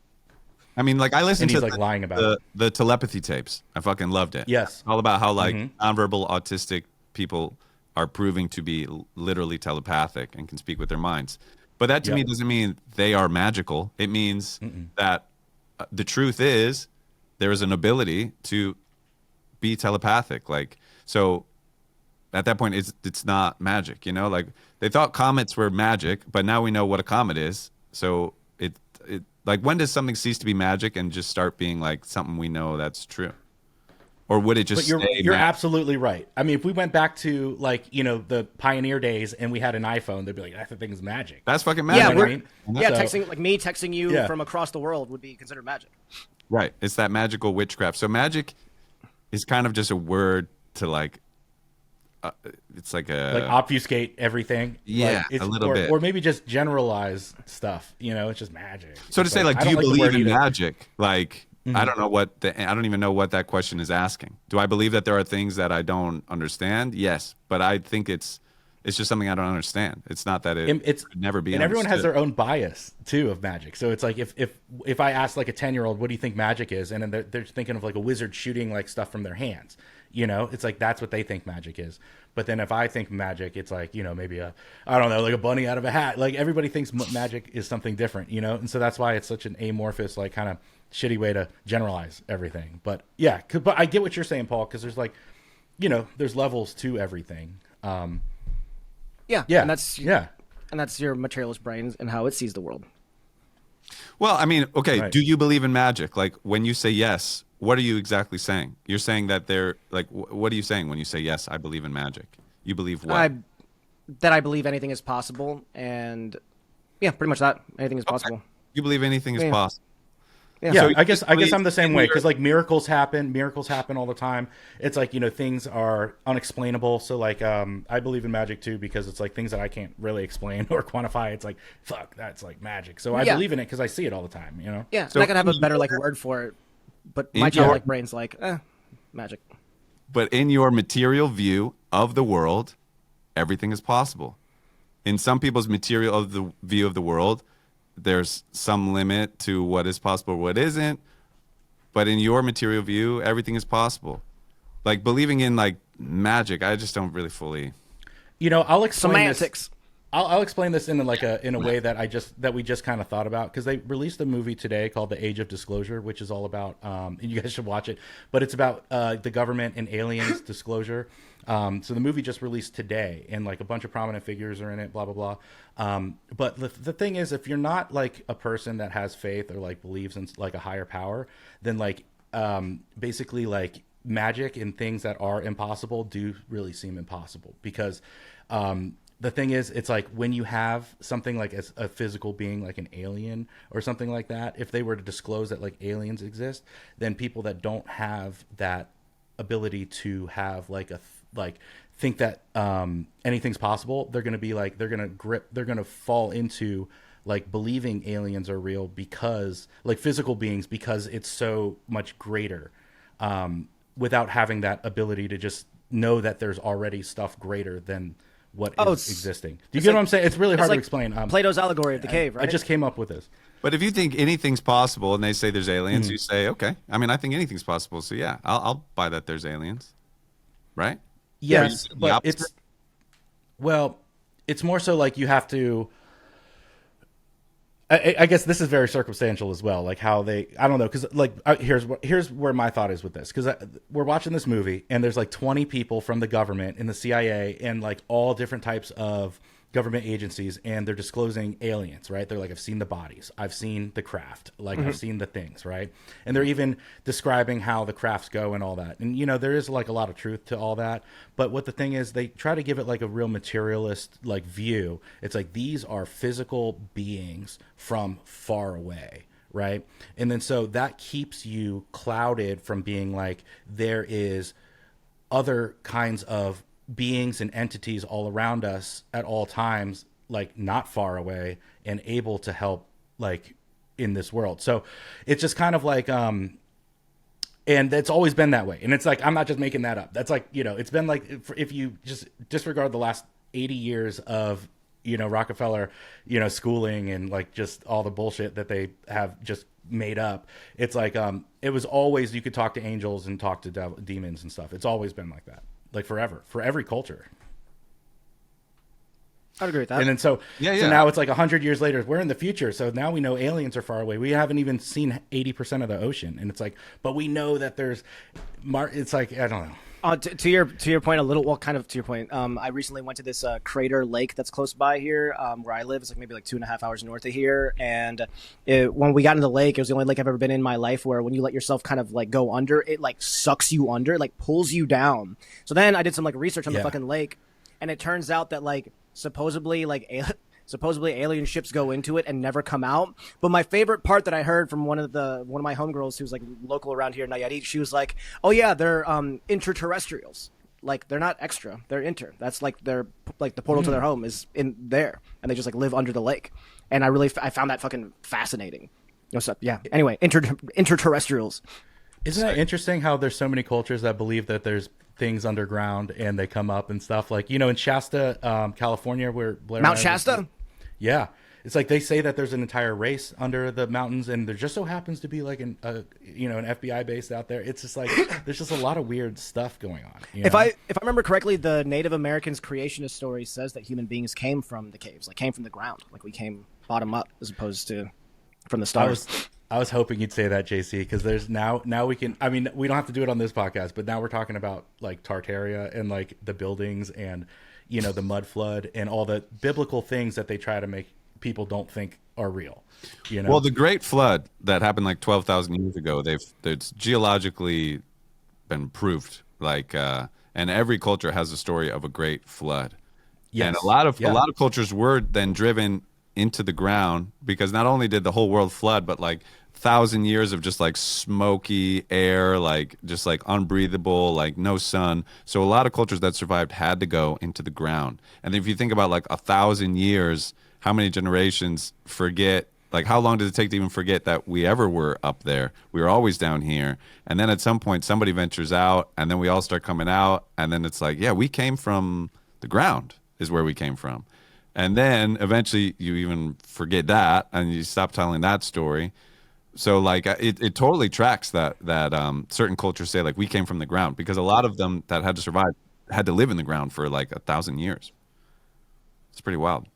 Speaker 1: I mean, like I listened
Speaker 3: and
Speaker 1: to
Speaker 3: he's, like, lying about
Speaker 1: the telepathy tapes. I fucking loved it.
Speaker 3: Yes.
Speaker 1: all about how like nonverbal autistic people are proving to be literally telepathic and can speak with their minds. But that to me doesn't mean they are magical. It means that the truth is there is an ability to be telepathic. Like, so at that point, it's not magic, you know? Like, they thought comets were magic, but now we know what a comet is. So it like, when does something cease to be magic and just start being like something we know that's true? Or would it just
Speaker 3: But you're
Speaker 1: stay
Speaker 3: you're
Speaker 1: magic?
Speaker 3: absolutely right. I mean, if we went back to like, you know, the pioneer days and we had an iPhone, they'd be like, that thing's magic.
Speaker 1: That's fucking
Speaker 2: Yeah,
Speaker 1: magic.
Speaker 3: You know what I mean?
Speaker 2: yeah,
Speaker 3: So-
Speaker 2: texting like me texting you
Speaker 3: Yeah.
Speaker 2: from across the world would be considered magic.
Speaker 1: Right. It's that magical witchcraft. So magic is kind of just a word to like, it's like a
Speaker 3: like obfuscate everything.
Speaker 1: Yeah,
Speaker 3: Like, it's,
Speaker 1: a little
Speaker 3: or,
Speaker 1: bit.
Speaker 3: or maybe just generalize stuff. You know, it's just magic.
Speaker 1: So to
Speaker 3: It's
Speaker 1: say, like,
Speaker 3: I
Speaker 1: do you
Speaker 3: don't the
Speaker 1: believe
Speaker 3: word
Speaker 1: in
Speaker 3: either.
Speaker 1: magic? Like, I don't know what I don't even know what that question is asking. Do I believe that there are things that I don't understand? Yes, but I think it's just something I don't understand. It's not that
Speaker 3: It's
Speaker 1: could never be.
Speaker 3: and everyone has
Speaker 1: understood.
Speaker 3: their own bias too of magic. So it's like if I ask like a 10-year-old, what do you think magic is, and then they're thinking of like a wizard shooting like stuff from their hands. You know, it's like that's what they think magic is. But then if I think magic, it's like, you know, maybe I don't know, like a bunny out of a hat. Like everybody thinks magic is something different, you know, and so that's why it's such an amorphous, like kind of shitty way to generalize everything. But yeah, but I get what you're saying, Paul, because there's like, you know, there's levels to everything.
Speaker 2: Yeah,
Speaker 3: Yeah,
Speaker 2: and that's
Speaker 3: yeah.
Speaker 2: and that's your materialist brain and how it sees the world.
Speaker 1: Well, I mean, okay.
Speaker 3: Right.
Speaker 1: Do you believe in magic? Like, when you say yes, what are you exactly saying? You're saying that they're like, what are you saying when you say yes? I believe in magic. You believe what?
Speaker 2: I believe anything is possible, and yeah, pretty much that anything is possible.
Speaker 1: You believe anything is
Speaker 2: Yeah.
Speaker 1: possible.
Speaker 2: Yeah.
Speaker 3: Yeah,
Speaker 1: So
Speaker 3: I guess
Speaker 1: basically,
Speaker 3: I'm the same
Speaker 1: in
Speaker 3: way
Speaker 1: your-
Speaker 3: because like miracles happen all the time. It's like, you know, things are unexplainable. So like I believe in magic too because it's like things that I can't really explain or quantify. It's like fuck, that's like magic. So I
Speaker 2: Yeah.
Speaker 3: believe in it because I see it all the time. You know.
Speaker 2: Yeah,
Speaker 1: So
Speaker 2: and I could have a
Speaker 1: in
Speaker 2: better like
Speaker 1: your-
Speaker 2: word for it, but
Speaker 1: in
Speaker 2: my
Speaker 1: your-
Speaker 2: childlike brain's like, magic.
Speaker 1: But in your material view of the world, everything is possible. In some people's material of the view of the world, there's some limit to what is possible, what isn't. But in your material view, everything is possible. Like believing in like magic, I just don't really fully.
Speaker 3: You know, I'll explain this.
Speaker 2: Semantics.
Speaker 3: I'll explain this in like in a way that we just kind of thought about because they released a movie today called The Age of Disclosure, which is all about and you guys should watch it. But it's about the government and aliens disclosure. So the movie just released today, and like a bunch of prominent figures are in it. Blah blah blah. But the thing is, if you're not like a person that has faith or like believes in like a higher power, then like basically like magic and things that are impossible do really seem impossible because. The thing is, it's like when you have something like a physical being like an alien or something like that, if they were to disclose that like aliens exist, then people that don't have that ability to have like think that anything's possible, they're going to be like they're going to fall into like believing aliens are real because like physical beings because it's so much greater without having that ability to just know that there's already stuff greater than what is
Speaker 2: it's-
Speaker 3: existing. Do you
Speaker 2: it's
Speaker 3: get
Speaker 2: like-
Speaker 3: what I'm saying? It's really hard
Speaker 2: like
Speaker 3: to explain.
Speaker 2: Plato's allegory of the cave, right?
Speaker 3: I just came up with this.
Speaker 1: But if you think anything's possible and they say there's
Speaker 3: Hmm.
Speaker 1: aliens, you say, okay. I mean, I think anything's possible. So yeah, I'll buy that there's aliens. Right?
Speaker 3: Yes,
Speaker 1: the
Speaker 3: but
Speaker 1: opposite?
Speaker 3: it's more so like you have to. I guess this is very circumstantial as well, like how they. I don't know, because like here's where my thought is with this, because we're watching this movie and there's like 20 people from the government and the CIA and like all different types of government agencies, and they're disclosing aliens, right? They're like, I've seen the bodies, I've seen the craft, like I've seen the things, right? And they're even describing how the crafts go and all that. And you know, there is like a lot of truth to all that. But what the thing is, they try to give it like a real materialist like view. It's like these are physical beings from far away, right? And then so that keeps you clouded from being like there is other kinds of beings and entities all around us at all times, like not far away and able to help like in this world. So it's just kind of like and it's always been that way. And it's like I'm not just making that up. That's like, you know, it's been like if you just disregard the last 80 years of, you know, Rockefeller, you know, schooling and like just all the bullshit that they have just made up. It's like it was always you could talk to angels and talk to demons and stuff. It's always been like that. Like forever, for every culture.
Speaker 2: I'd agree with that.
Speaker 3: And then so
Speaker 1: Yeah,
Speaker 3: so
Speaker 1: yeah.
Speaker 3: now it's like 100 years later, we're in the future. So now we know aliens are far away. We haven't even seen 80% of the ocean, and it's like, but we know that there's it's like, I don't know.
Speaker 2: To your point, a little, well, kind of to your point. I recently went to this crater lake that's close by here, where I live. It's like maybe like 2.5 hours north of here. And when we got into the lake, it was the only lake I've ever been in my life where when you let yourself kind of like go under, it like sucks you under, it like pulls you down. So then I did some like research on the fucking lake, and it turns out that like supposedly alien ships go into it and never come out. But my favorite part that I heard from one of my homegirls who's like local around here in Nayarit, she was like, "Oh yeah, they're interterrestrials. Like they're not extra, they're inter. That's like they're like the portal to their home is in there, and they just like live under the lake." And I found that fucking fascinating. So yeah. Anyway, interterrestrials.
Speaker 3: Isn't that interesting how there's so many cultures that believe that there's things underground and they come up and stuff, like, you know, in Shasta, California, where Blair
Speaker 2: Mount Shasta?
Speaker 3: Yeah. It's like they say that there's an entire race under the mountains, and there just so happens to be like an FBI base out there. It's just like there's just a lot of weird stuff going on.
Speaker 2: If I remember correctly, the Native Americans' creationist story says that human beings came from the caves, like came from the ground, like we came bottom up as opposed to from the stars.
Speaker 3: I was hoping you'd say that, JC, because there's now we can. I mean, we don't have to do it on this podcast, but now we're talking about like Tartaria and like the buildings and, you know, the mud flood and all the biblical things that they try to make people don't think are real. You know,
Speaker 1: Well, the Great Flood that happened like 12,000 years ago, it's geologically been proved. Like, and every culture has a story of a great flood.
Speaker 3: Yes.
Speaker 1: And a lot of cultures were then driven into the ground because not only did the whole world flood, but like 1,000 years of just like smoky air, like just like unbreathable, like no sun. So a lot of cultures that survived had to go into the ground. And if you think about like 1,000 years, how many generations forget, like how long did it take to even forget that we ever were up there? We were always down here. And then at some point somebody ventures out and then we all start coming out. And then it's like, yeah, we came from the ground is where we came from. And then eventually you even forget that and you stop telling that story. So like it totally tracks that certain cultures say like we came from the ground, because a lot of them that had to survive had to live in the ground for like 1,000 years. It's pretty wild.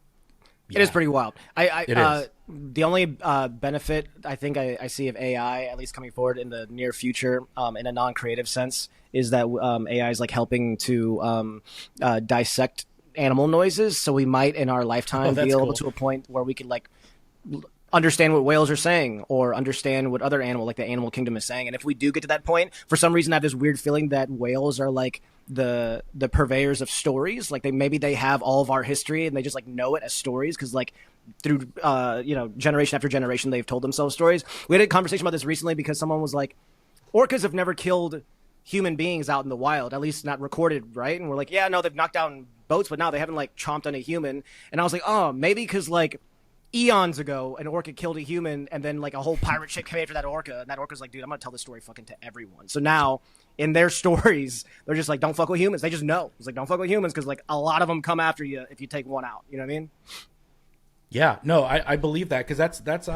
Speaker 2: It is pretty wild.
Speaker 3: It is.
Speaker 2: The only benefit I think I see of AI, at least coming forward in the near future, in a non-creative sense, is that AI is like helping to dissect animal noises. So we might in our lifetime be able to a point where we could like understand what whales are saying or understand what other animal, like the animal kingdom, is saying. And if we do get to that point, for some reason I have this weird feeling that whales are like the purveyors of stories. Like maybe they have all of our history and they just like know it as stories because like through generation after generation they've told themselves stories. We had a conversation about this recently because someone was like, orcas have never killed human beings out in the wild, at least not recorded, right? And we're like, yeah, no, they've knocked down boats, but now they haven't like chomped on a human. And I was like, oh, maybe because like eons ago an orca killed a human and then like a whole pirate ship came after that orca, and that orca's like, dude, I'm gonna tell this story fucking to everyone. So now in their stories they're just like, don't fuck with humans. They just know it's like, don't fuck with humans because like a lot of them come after you if you take one out, you know what I mean?
Speaker 3: Yeah, no, I believe that because that's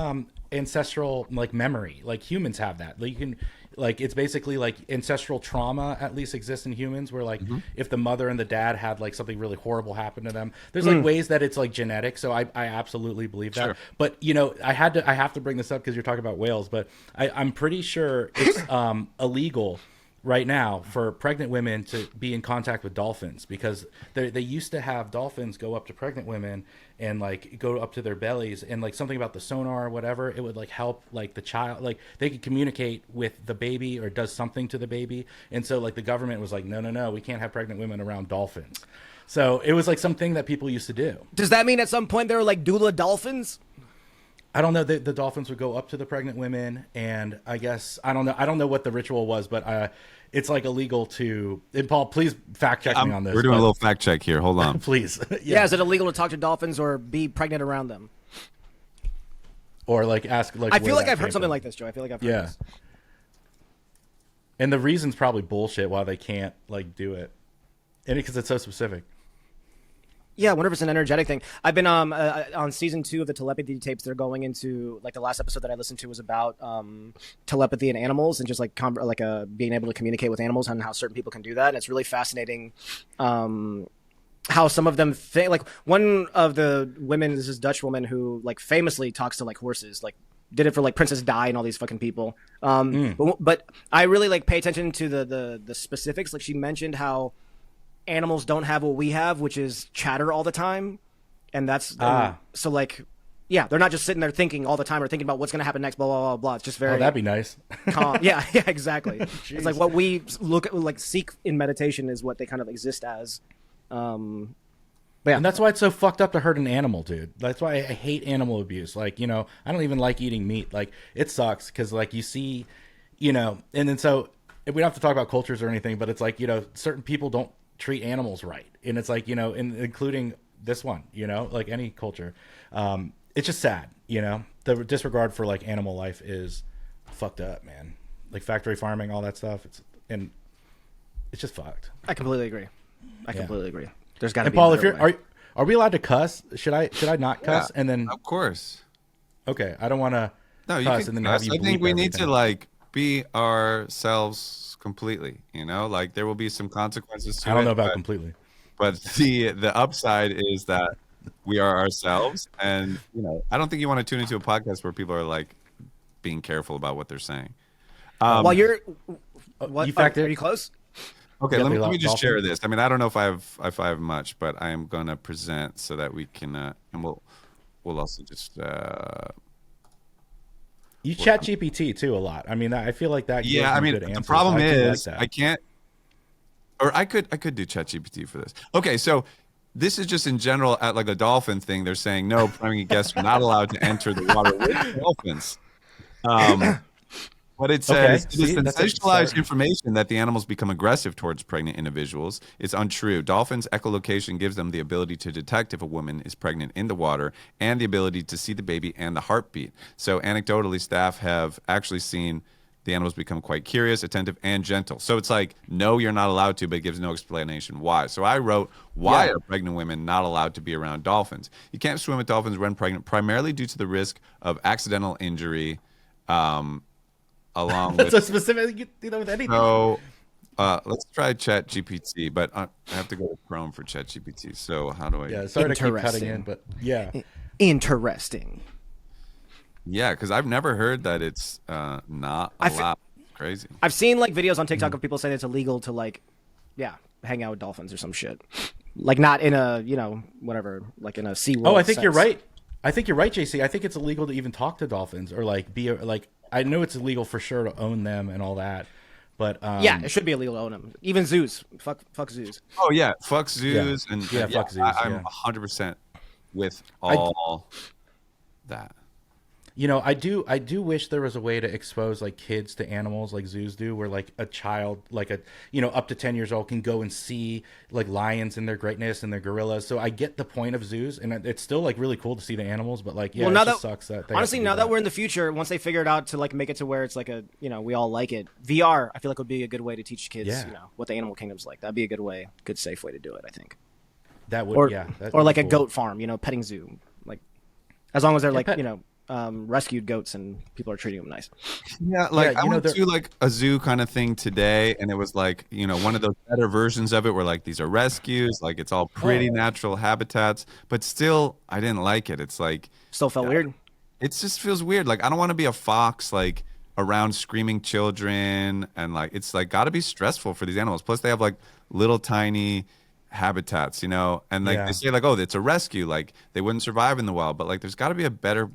Speaker 3: ancestral like memory. Like humans have that. Like you can, like it's basically like ancestral trauma at least exists in humans where like if the mother and the dad had like something really horrible happen to them, there's like ways that it's like genetic. So I absolutely believe that. Sure. But you know, I have to bring this up because you're talking about whales, but I'm pretty sure it's illegal right now for pregnant women to be in contact with dolphins because they used to have dolphins go up to pregnant women and like go up to their bellies and like something about the sonar or whatever, it would like help like the child, like they could communicate with the baby or does something to the baby. And so like the government was like, no, we can't have pregnant women around dolphins. So it was like something that people used to do.
Speaker 2: Does that mean at some point they were like doula dolphins?
Speaker 3: I don't know. The dolphins would go up to the pregnant women, and I guess I don't know what the ritual was, but it's like illegal to. And Paul, please fact check me on this.
Speaker 1: We're doing a little fact check here. Hold on,
Speaker 3: please.
Speaker 2: Yeah, is it illegal to talk to dolphins or be pregnant around them?
Speaker 3: Or like ask like.
Speaker 2: I feel like I've heard something like this, Joe. I feel like I've heard this.
Speaker 3: And the reason's probably bullshit why they can't like do it, and because it's so specific.
Speaker 2: Yeah, I wonder if it's an energetic thing. I've been on season 2 of the telepathy tapes. They're going into like the last episode that I listened to was about telepathy in animals and just like being able to communicate with animals and how certain people can do that. And it's really fascinating how some of them think. Like one of the women is this Dutch woman who like famously talks to like horses, like did it for like Princess Di and all these fucking people. But I really like pay attention to the specifics. Like she mentioned how animals don't have what we have, which is chatter all the time, and that's so like. Yeah, they're not just sitting there thinking all the time or thinking about what's going to happen next, blah, blah, blah, blah. It's just very...
Speaker 3: Oh, that'd be nice.
Speaker 2: calm. Yeah, exactly. It's like what we look at, like seek in meditation is what they kind of exist as. But yeah.
Speaker 3: And that's why it's so fucked up to hurt an animal, dude. That's why I hate animal abuse. Like, you know, I don't even like eating meat. Like, it sucks because, like, you see, you know, and then so we don't have to talk about cultures or anything, but it's like, you know, certain people don't treat animals right. And it's like, you know, including this one, you know, like any culture. It's just sad, you know. The disregard for like animal life is fucked up, man. Like factory farming, all that stuff. It's just fucked.
Speaker 2: I completely agree. I completely agree. There's got to be.
Speaker 3: Paul,
Speaker 2: a
Speaker 3: if you're
Speaker 2: way.
Speaker 3: are we allowed to cuss? Should I not cuss?
Speaker 1: Yeah,
Speaker 3: And then
Speaker 1: of course.
Speaker 3: okay, I don't want to
Speaker 1: No, you
Speaker 3: cuss
Speaker 1: can
Speaker 3: and then have
Speaker 1: cuss.
Speaker 3: you.
Speaker 1: I think
Speaker 3: bleep
Speaker 1: we need to
Speaker 3: everything.
Speaker 1: like be ourselves completely. You know, like there will be some consequences to it.
Speaker 3: I don't know about completely.
Speaker 1: But the upside is that we are ourselves, and you know, I don't think you want to tune into a podcast where people are like being careful about what they're saying.
Speaker 2: While you're, what?
Speaker 3: you fact
Speaker 2: Are
Speaker 3: it?
Speaker 2: you close?
Speaker 1: Okay,
Speaker 3: Yeah,
Speaker 1: let me just share
Speaker 3: dolphin.
Speaker 1: this. I mean, I don't know if I have much, but I am gonna present so that we can, and we'll also just.
Speaker 3: You chat GPT too a lot. I mean, I feel like that. gives
Speaker 1: Yeah, I
Speaker 3: you
Speaker 1: mean,
Speaker 3: good
Speaker 1: the
Speaker 3: answers.
Speaker 1: problem
Speaker 3: I do like
Speaker 1: is
Speaker 3: that.
Speaker 1: I can't, or I could do ChatGPT for this. Okay, so this is just in general at like a dolphin thing. They're saying no, pregnant guests are not allowed to enter the water with dolphins. But it says
Speaker 3: Okay,
Speaker 1: it is
Speaker 3: see, that's a
Speaker 1: sensationalized
Speaker 3: start.
Speaker 1: information that the animals become aggressive towards pregnant individuals. It's untrue. Dolphins' echolocation gives them the ability to detect if a woman is pregnant in the water and the ability to see the baby and the heartbeat. So anecdotally, staff have actually seen the animals become quite curious, attentive, and gentle. So it's like, no, you're not allowed to, but it gives no explanation why. So I wrote, why are pregnant women not allowed to be around dolphins? You can't swim with dolphins when pregnant, primarily due to the risk of accidental injury. Along
Speaker 3: That's
Speaker 1: with
Speaker 3: so specific. You do that with anything.
Speaker 1: so let's try Chat GPT, but I have to go to Chrome for Chat GPT. So how do I?
Speaker 3: Yeah, sorry to keep cutting
Speaker 2: Interesting.
Speaker 3: in, but yeah.
Speaker 2: Interesting.
Speaker 1: Yeah, because I've never heard that it's not allowed. Crazy.
Speaker 2: I've seen like videos on TikTok of people saying it's illegal to like, yeah, hang out with dolphins or some shit. Like not in a, you know, whatever, like in a SeaWorld.
Speaker 3: Oh, I think you're
Speaker 2: sense.
Speaker 3: right. I think you're right, JC. I think it's illegal to even talk to dolphins or like be like. I know it's illegal for sure to own them and all that, but
Speaker 2: Yeah, it should be illegal to own them. Even zoos. Fuck zoos.
Speaker 1: Oh yeah, fuck zoos and
Speaker 3: fuck zoos,
Speaker 1: I'm
Speaker 3: yeah.
Speaker 1: 100% with all that.
Speaker 3: You know, I do wish there was a way to expose like kids to animals like zoos do, where like a child, like a up to 10 years old can go and see like lions in their greatness and their gorillas. So I get the point of zoos, and it's still like really cool to see the animals, but like
Speaker 2: Well,
Speaker 3: it
Speaker 2: now
Speaker 3: just
Speaker 2: that
Speaker 3: sucks that they
Speaker 2: honestly,
Speaker 3: have to
Speaker 2: now
Speaker 3: do
Speaker 2: that we're in the future, once they figure it out to like make it to where it's like a we all like it. VR, I feel like would be a good way to teach kids
Speaker 3: Yeah.
Speaker 2: what the animal kingdom's like. That'd be a good safe way to do it. I think.
Speaker 3: that would
Speaker 2: Or
Speaker 3: that'd
Speaker 2: or
Speaker 3: be
Speaker 2: like a
Speaker 3: cool.
Speaker 2: goat farm, petting zoo, like as long as they're like
Speaker 3: pet-
Speaker 2: rescued goats and people are treating them nice.
Speaker 1: Yeah, like
Speaker 3: Yeah,
Speaker 1: I went to like a zoo kind of thing today, and it was like one of those better versions of it, where like these are rescues, like it's all pretty natural habitats, but still I didn't like it. It's like
Speaker 2: Still felt weird.
Speaker 1: it just feels weird. Like I don't want to be a fox like around screaming children, and like it's like got to be stressful for these animals. Plus they have like little tiny habitats, and like
Speaker 3: Yeah.
Speaker 1: they say like, oh, it's a rescue, like they wouldn't survive in the wild, but like there's got to be a better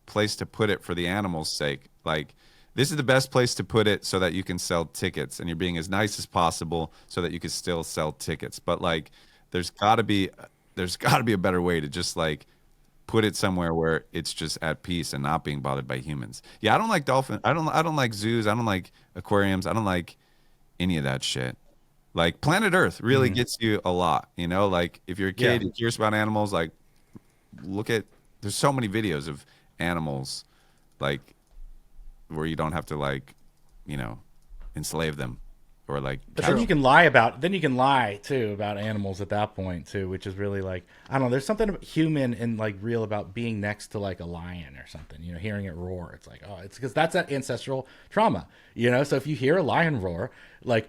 Speaker 1: place to put it for the animals' sake. Like this is the best place to put it so that you can sell tickets, and you're being as nice as possible so that you can still sell tickets. But like there's got to be a better way to just like put it somewhere where it's just at peace and not being bothered by humans. Yeah, I don't like dolphins. I don't like zoos. I don't like aquariums. I don't like any of that shit. Like Planet Earth really gets you a lot, like if you're a kid,
Speaker 3: Yeah.
Speaker 1: you're curious about animals, like there's so many videos of animals like where you don't have to like enslave them or like
Speaker 3: But then you can lie too about animals at that point too, which is really like I don't know. There's something human and like real about being next to like a lion or something. Hearing it roar, it's like it's because that's that ancestral trauma. So if you hear a lion roar, like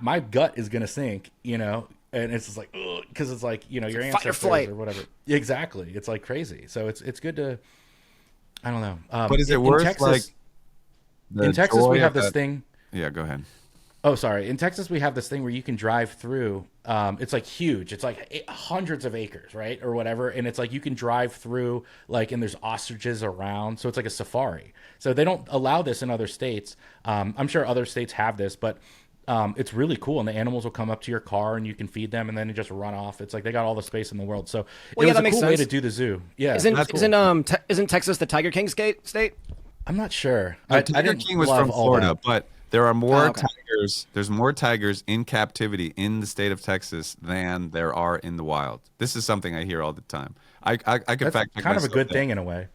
Speaker 3: my gut is gonna sink. and it's just like because it's like your
Speaker 2: fight or
Speaker 3: ancestors
Speaker 2: flight.
Speaker 3: or whatever. Exactly, it's like crazy. So it's good to, I don't know.
Speaker 1: But is it worth
Speaker 3: Texas,
Speaker 1: the
Speaker 3: in Texas
Speaker 1: joy
Speaker 3: we have
Speaker 1: of
Speaker 3: this
Speaker 1: that-
Speaker 3: thing.
Speaker 1: Yeah, go ahead.
Speaker 3: Oh, sorry. In Texas, we have this thing where you can drive through. It's like huge. It's like hundreds of acres, right, or whatever. And it's like you can drive through, like, and there's ostriches around. So it's like a safari. So they don't allow this in other states. I'm sure other states have this, but it's really cool. And the animals will come up to your car, and you can feed them, and then they just run off. It's like they got all the space in the world. So
Speaker 2: Well,
Speaker 3: it
Speaker 2: yeah,
Speaker 3: was
Speaker 2: that
Speaker 3: a
Speaker 2: makes
Speaker 3: cool way
Speaker 2: sense.
Speaker 3: to do the zoo. Yeah,
Speaker 2: Isn't
Speaker 3: that's cool.
Speaker 2: isn't Texas the Tiger King state?
Speaker 3: I'm not sure.
Speaker 1: Tiger
Speaker 3: didn't
Speaker 1: King was
Speaker 3: love
Speaker 1: from
Speaker 3: all
Speaker 1: Florida,
Speaker 3: that.
Speaker 1: but there are more
Speaker 2: okay.
Speaker 1: tigers. There's more tigers in captivity in the state of Texas than there are in the wild. This is something I hear all the time. I could
Speaker 3: That's
Speaker 1: fact check
Speaker 3: kind of a
Speaker 1: myself
Speaker 3: good
Speaker 1: there.
Speaker 3: thing in a way.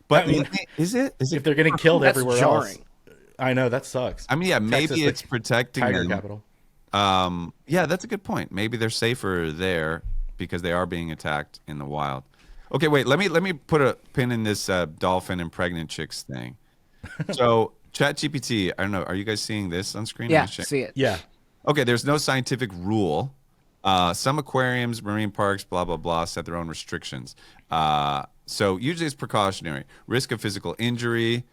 Speaker 1: But
Speaker 3: I mean,
Speaker 1: is it?
Speaker 3: if they're getting killed
Speaker 2: That's
Speaker 3: everywhere
Speaker 2: jarring.
Speaker 3: else, I know that sucks.
Speaker 1: I mean, yeah, maybe
Speaker 3: Texas,
Speaker 1: it's
Speaker 3: the
Speaker 1: protecting
Speaker 3: tiger
Speaker 1: them.
Speaker 3: capital.
Speaker 1: Yeah, that's a good point. Maybe they're safer there because they are being attacked in the wild. Okay, wait. Let me put a pin in this dolphin and pregnant chicks thing. So, ChatGPT. I don't know. Are you guys seeing this on screen?
Speaker 2: Yeah,
Speaker 1: Let me check.
Speaker 2: see it.
Speaker 3: Yeah.
Speaker 1: Okay, there's no scientific rule. Some aquariums, marine parks, blah, blah, blah, set their own restrictions. So usually it's precautionary. Risk of physical injury,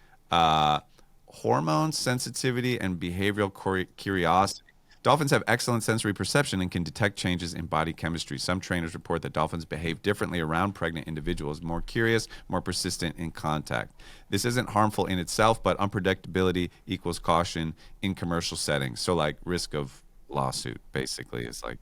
Speaker 1: hormone sensitivity, and behavioral curiosity. Dolphins have excellent sensory perception and can detect changes in body chemistry. Some trainers report that dolphins behave differently around pregnant individuals, more curious, more persistent in contact. This isn't harmful in itself, but unpredictability equals caution in commercial settings. So, like, risk of lawsuit, basically, is like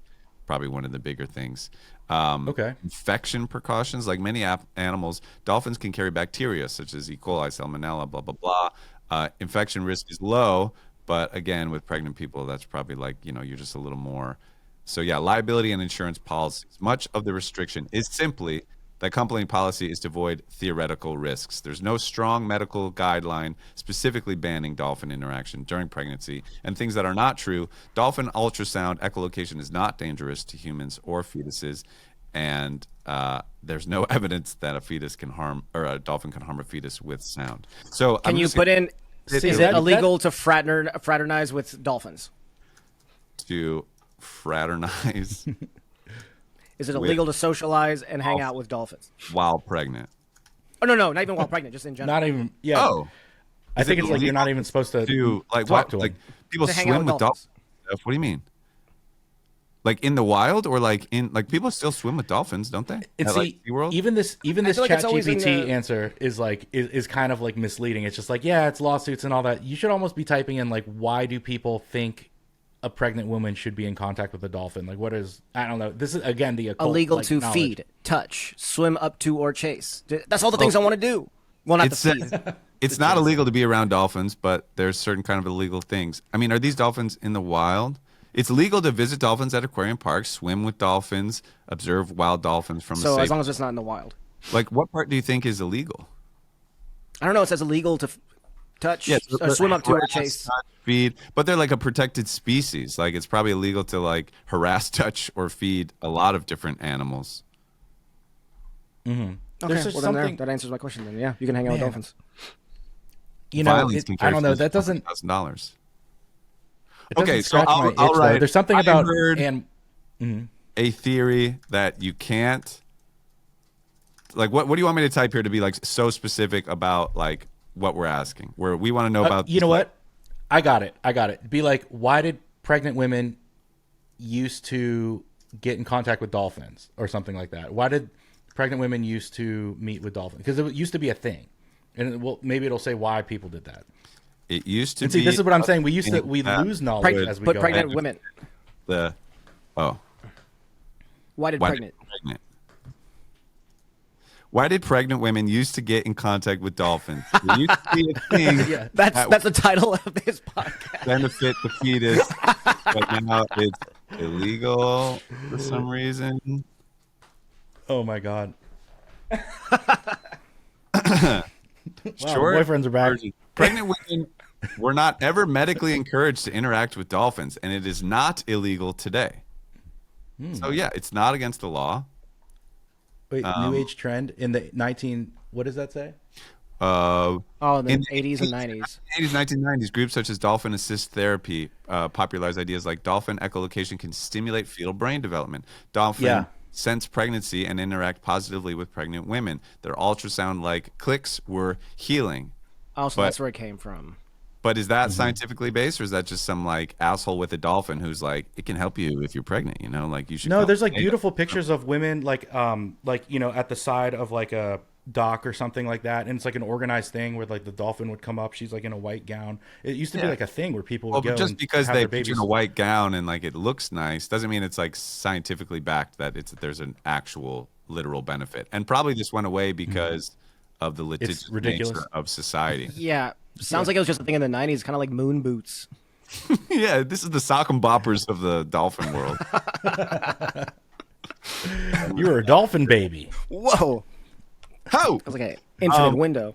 Speaker 1: probably one of the bigger things.
Speaker 3: Okay.
Speaker 1: Infection precautions, like many animals, dolphins can carry bacteria such as E. coli, salmonella, blah, blah, blah. Infection risk is low. But again, with pregnant people, that's probably like, you're just a little more. So yeah, liability and insurance policies. Much of the restriction is simply that company policy is to avoid theoretical risks. There's no strong medical guideline specifically banning dolphin interaction during pregnancy. And things that are not true, dolphin ultrasound echolocation is not dangerous to humans or fetuses. And there's no evidence that a fetus can harm, or a dolphin can harm a fetus with sound. So
Speaker 2: Can you put in? Is it
Speaker 3: that-
Speaker 2: illegal to fraternize with dolphins?
Speaker 1: to fraternize
Speaker 2: Is it illegal to socialize and hang out with dolphins?
Speaker 1: while pregnant?
Speaker 2: Oh no, not even while pregnant, just in general.
Speaker 3: Not even. Yeah.
Speaker 1: Oh,
Speaker 3: I think
Speaker 1: it
Speaker 3: it's like you're
Speaker 1: illegal
Speaker 3: not even supposed to
Speaker 1: like
Speaker 3: talk
Speaker 1: what?
Speaker 3: to
Speaker 1: Like
Speaker 3: them.
Speaker 1: people
Speaker 2: To hang out
Speaker 1: swim
Speaker 2: with
Speaker 1: with dolphins. Stuff. What do you mean? Like in the wild, or like people still swim with dolphins, don't they?
Speaker 3: And
Speaker 1: At,
Speaker 3: see,
Speaker 1: like, SeaWorld?
Speaker 3: even this
Speaker 2: feel like it's always in
Speaker 3: ChatGPT
Speaker 2: the-
Speaker 3: answer is like is kind of like misleading. It's just like, yeah, it's lawsuits and all that. You should almost be typing in like, why do people think a pregnant woman should be in contact with a dolphin? Like, what is, I don't know. This is again the occult,
Speaker 2: Illegal
Speaker 3: like,
Speaker 2: to
Speaker 3: knowledge.
Speaker 2: feed, touch, swim up to, or chase. That's all the things I want to do. Well, not
Speaker 1: It's
Speaker 2: to feed.
Speaker 1: it's not illegal to be around dolphins, but there's certain kind of illegal things. I mean, are these dolphins in the wild? It's legal to visit dolphins at aquarium parks, swim with dolphins, observe wild dolphins from a
Speaker 2: So
Speaker 1: safe.
Speaker 2: as long as it's not in the wild.
Speaker 1: Like, what part do you think is illegal?
Speaker 2: I don't know. It says illegal to touch, or swim up to, or chase.
Speaker 1: Touch, feed, but they're like a protected species. Like, it's probably illegal to like harass, touch, or feed a lot of different animals.
Speaker 2: Okay,
Speaker 3: There's just
Speaker 2: well then
Speaker 3: something-
Speaker 2: that answers my question. Then yeah, you can hang out with
Speaker 3: Man.
Speaker 2: dolphins.
Speaker 3: You know,
Speaker 1: Violence can
Speaker 3: I
Speaker 1: carry
Speaker 3: don't know. That doesn't.
Speaker 1: $1,000.
Speaker 3: It doesn't
Speaker 1: Okay, so
Speaker 3: scratch my itch,
Speaker 1: I'll
Speaker 3: though.
Speaker 1: write.
Speaker 3: There's something
Speaker 1: I
Speaker 3: about
Speaker 1: heard
Speaker 3: and
Speaker 1: a theory that you can't. Like, what do you want me to type here to be like so specific about like what we're asking? Where we want to know about.
Speaker 3: you know what? I got it. Be like, why did pregnant women used to get in contact with dolphins or something like that? Why did pregnant women used to meet with dolphins? Because it used to be a thing, and maybe it'll say why people did that.
Speaker 1: It used to
Speaker 3: And see,
Speaker 1: be.
Speaker 3: this is what I'm
Speaker 1: a
Speaker 3: saying. We
Speaker 1: thing that
Speaker 3: lose knowledge
Speaker 1: would
Speaker 3: as we
Speaker 2: But
Speaker 3: go.
Speaker 2: pregnant
Speaker 3: on.
Speaker 2: women.
Speaker 1: The oh,
Speaker 2: Why did
Speaker 1: why
Speaker 2: pregnant?
Speaker 1: did pregnant? Why did pregnant women used to get in contact with dolphins? It used to be a thing
Speaker 3: Yeah.
Speaker 2: That's the title of this podcast.
Speaker 1: benefit the fetus, but now it's illegal for some reason.
Speaker 3: Oh my god!
Speaker 1: Short
Speaker 3: boyfriends are back.
Speaker 1: version. Pregnant women were not ever medically encouraged to interact with dolphins, and it is not illegal today. So yeah, it's not against the law.
Speaker 3: Wait, new age trend in the 19. What does that say?
Speaker 2: Oh, in the
Speaker 1: in
Speaker 2: 80s and 90s.
Speaker 1: 80s, 1990s, groups such as dolphin assist therapy popularized ideas like dolphin echolocation can stimulate fetal brain development. Dolphin
Speaker 3: Yeah.
Speaker 1: sense pregnancy and interact positively with pregnant women. Their ultrasound-like clicks were healing.
Speaker 2: Oh, so that's where it came from.
Speaker 1: But is that scientifically based, or is that just some like asshole with a dolphin who's like, it can help you if you're pregnant, you know, like you should.
Speaker 3: No,
Speaker 1: come.
Speaker 3: there's like beautiful pictures of women like you know, at the side of like a dock or something like that, and it's like an organized thing where like the dolphin would come up. She's like in a white gown. It used to be like a thing where people would
Speaker 1: Well,
Speaker 3: go.
Speaker 1: just
Speaker 3: and
Speaker 1: because
Speaker 3: have
Speaker 1: they
Speaker 3: their
Speaker 1: put you
Speaker 3: babies.
Speaker 1: in a white gown and like it looks nice doesn't mean it's like scientifically backed that there's an actual literal benefit. And probably this went away because of the litigious
Speaker 3: ridiculous.
Speaker 1: nature of society.
Speaker 2: Yeah. Sounds like it was just a thing in the 90s, kind of like moon boots.
Speaker 1: Yeah, this is the sock and boppers of the dolphin world.
Speaker 3: You're a dolphin baby.
Speaker 2: Whoa.
Speaker 1: Ho!
Speaker 2: It was like an infinite window.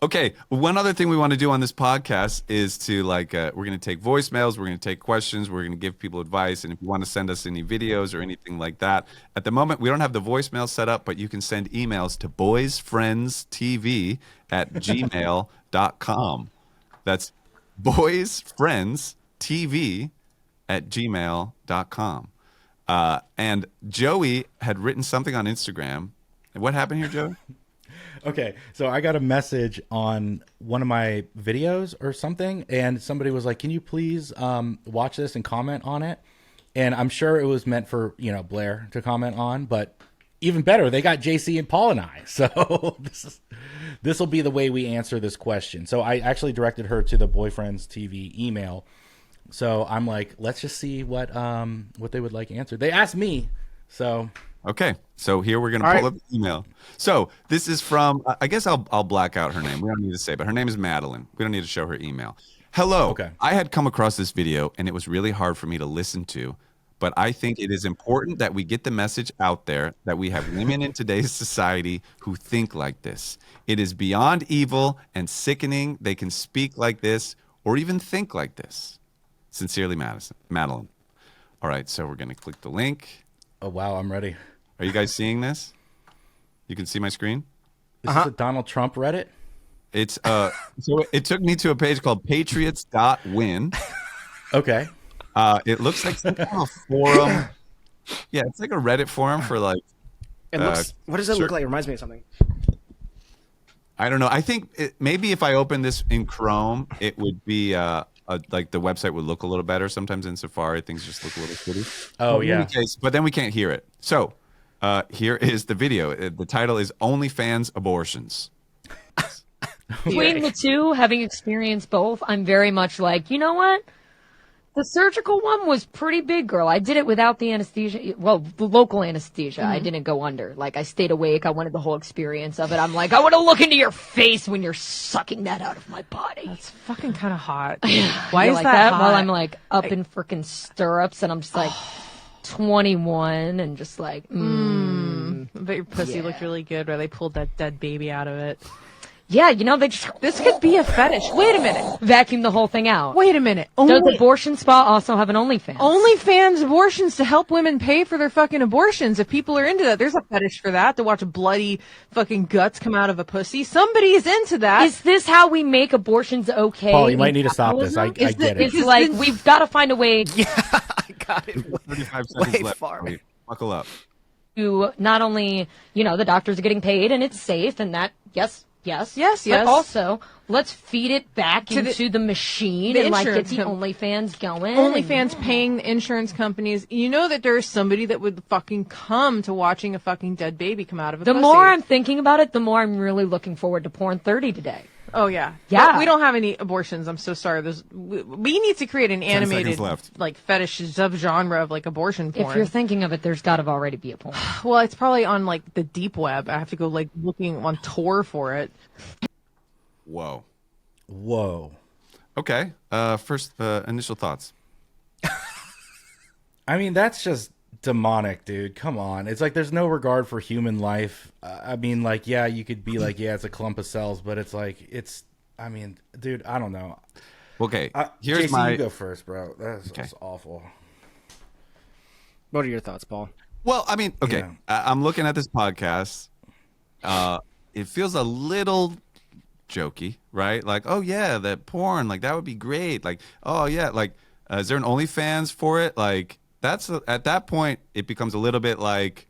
Speaker 1: Okay, one other thing we want to do on this podcast is to like we're going to take voicemails, we're going to take questions, we're going to give people advice, and if you want to send us any videos or anything like that, at the moment we don't have the voicemail set up, but you can send emails to boysfriendstv@gmail.com. That's boysfriendstv@gmail.com. And Joey had written something on Instagram. What happened here, Joey?
Speaker 3: Okay, so I got a message on one of my videos or something, and somebody was like, "Can you please watch this and comment on it?" And I'm sure it was meant for, you know, Blair to comment on, but even better, they got JC and Paul and I. So this will be the way we answer this question. So I actually directed her to the Boyfriends TV email. So I'm like, let's just see what they would like answered. They asked me, so.
Speaker 1: Okay, so here we're going to pull up the email. So this is from, I guess I'll black out her name. We don't need to say, but her name is Madeline. We don't need to show her email. Hello.
Speaker 3: Okay.
Speaker 1: I had come across this video, and it was really hard for me to listen to, but I think it is important that we get the message out there that we have women in today's society who think like this. It is beyond evil and sickening they can speak like this or even think like this. Sincerely, Madeline. All right, so we're going to click the link.
Speaker 3: Oh, wow, I'm ready.
Speaker 1: Are you guys seeing this? You can see my screen?
Speaker 3: Is this a Donald Trump Reddit?
Speaker 1: It's so it took me to a page called patriots.win.
Speaker 3: Okay.
Speaker 1: It looks like some kind of forum. Yeah, it's like a Reddit forum for like
Speaker 2: It looks. What does it look like? It reminds me of something.
Speaker 1: I don't know. I think maybe if I open this in Chrome, it would be like the website would look a little better. Sometimes in Safari, things just look a little shitty.
Speaker 3: Oh,
Speaker 1: In
Speaker 3: yeah.
Speaker 1: any case, but then we can't hear it. So here is the video. The title is OnlyFans Abortions.
Speaker 4: Between the two, having experienced both, I'm very much like, you know what? The surgical one was pretty big, girl. I did it without the anesthesia. Well, the local anesthesia. I didn't go under. Like, I stayed awake. I wanted the whole experience of it. I'm like, I want to look into your face when you're sucking that out of my body.
Speaker 5: That's fucking kind of hot.
Speaker 4: Why
Speaker 5: You're
Speaker 4: is
Speaker 5: like
Speaker 4: that?
Speaker 5: hot?
Speaker 4: While I'm like up in freaking stirrups and I'm just like 21 and just like,
Speaker 5: But your pussy looked really good where they pulled that dead baby out of it.
Speaker 4: yeah, you know, they just
Speaker 5: This could be a fetish. Wait a minute.
Speaker 4: vacuum the whole thing out.
Speaker 5: Wait a minute.
Speaker 4: Does abortion spa also have an OnlyFans?
Speaker 5: OnlyFans abortions to help women pay for their fucking abortions. If people are into that, there's a fetish for that, to watch bloody fucking guts come out of a pussy. Somebody is into that.
Speaker 4: Is this how we make abortions okay?
Speaker 3: Paul, you
Speaker 4: in
Speaker 3: might need to stop this. I
Speaker 4: capitalism?
Speaker 3: get it.
Speaker 4: It's like we've got to find a way
Speaker 2: I got it.
Speaker 1: 35 seconds
Speaker 2: Way
Speaker 1: left.
Speaker 2: far.
Speaker 1: Wait, buckle up.
Speaker 4: to not only, you know, the doctors are getting paid and it's safe and that, yes.
Speaker 5: Yes.
Speaker 4: But also, let's feed it back
Speaker 5: To the-
Speaker 4: into the machine
Speaker 5: the
Speaker 4: and like get
Speaker 5: insurance
Speaker 4: the
Speaker 5: com-
Speaker 4: OnlyFans going.
Speaker 5: OnlyFans paying the insurance companies. You know that there's somebody that would fucking come to watching a fucking dead baby come out of a
Speaker 4: The
Speaker 5: pussy.
Speaker 4: more I'm thinking about it, the more I'm really looking forward to Porn 30 today.
Speaker 5: Oh yeah.
Speaker 4: Yeah.
Speaker 5: But we don't have any abortions. I'm so sorry. We need to create an animated
Speaker 1: seconds left.
Speaker 5: like fetish subgenre of like abortion porn.
Speaker 4: If you're thinking of it, there's got to already be a porn.
Speaker 5: Well, it's probably on like the deep web. I have to go like looking on Tor for it.
Speaker 1: Whoa.
Speaker 3: Whoa.
Speaker 1: Okay. First, initial thoughts.
Speaker 3: I mean, that's just demonic, dude. Come on. It's like there's no regard for human life. I mean, like, yeah, you could be like, yeah, it's a clump of cells, but it's like, I mean, dude, I don't know.
Speaker 1: Okay. Here's
Speaker 3: JC,
Speaker 1: my.
Speaker 3: you go first, bro. That's
Speaker 1: Okay.
Speaker 3: just awful.
Speaker 2: What are your thoughts, Paul?
Speaker 1: Well, I mean, okay.
Speaker 3: Yeah.
Speaker 1: I'm looking at this podcast. it feels a little jokey, right? Like, oh yeah, that porn, like that would be great. Like, oh yeah, like is there an OnlyFans for it? Like at that point it becomes a little bit like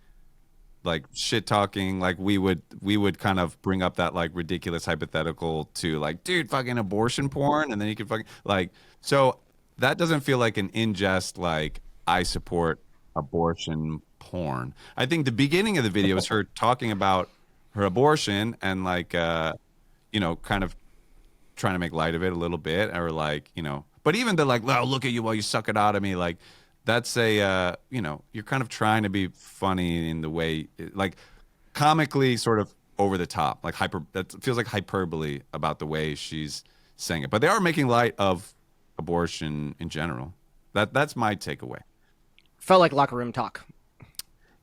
Speaker 1: shit talking. Like we would kind of bring up that like ridiculous hypothetical to like, dude, fucking abortion porn, and then you could fucking like, so that doesn't feel like an ingest like I support abortion porn. I think the beginning of the video is her talking about her abortion and like kind of trying to make light of it a little bit, or like, but even the like, oh, look at you while you suck it out of me, like that's a you're kind of trying to be funny in the way, like comically sort of over the top, like that feels like hyperbole about the way she's saying it, but they are making light of abortion in general. That's my takeaway.
Speaker 2: Felt like locker room talk.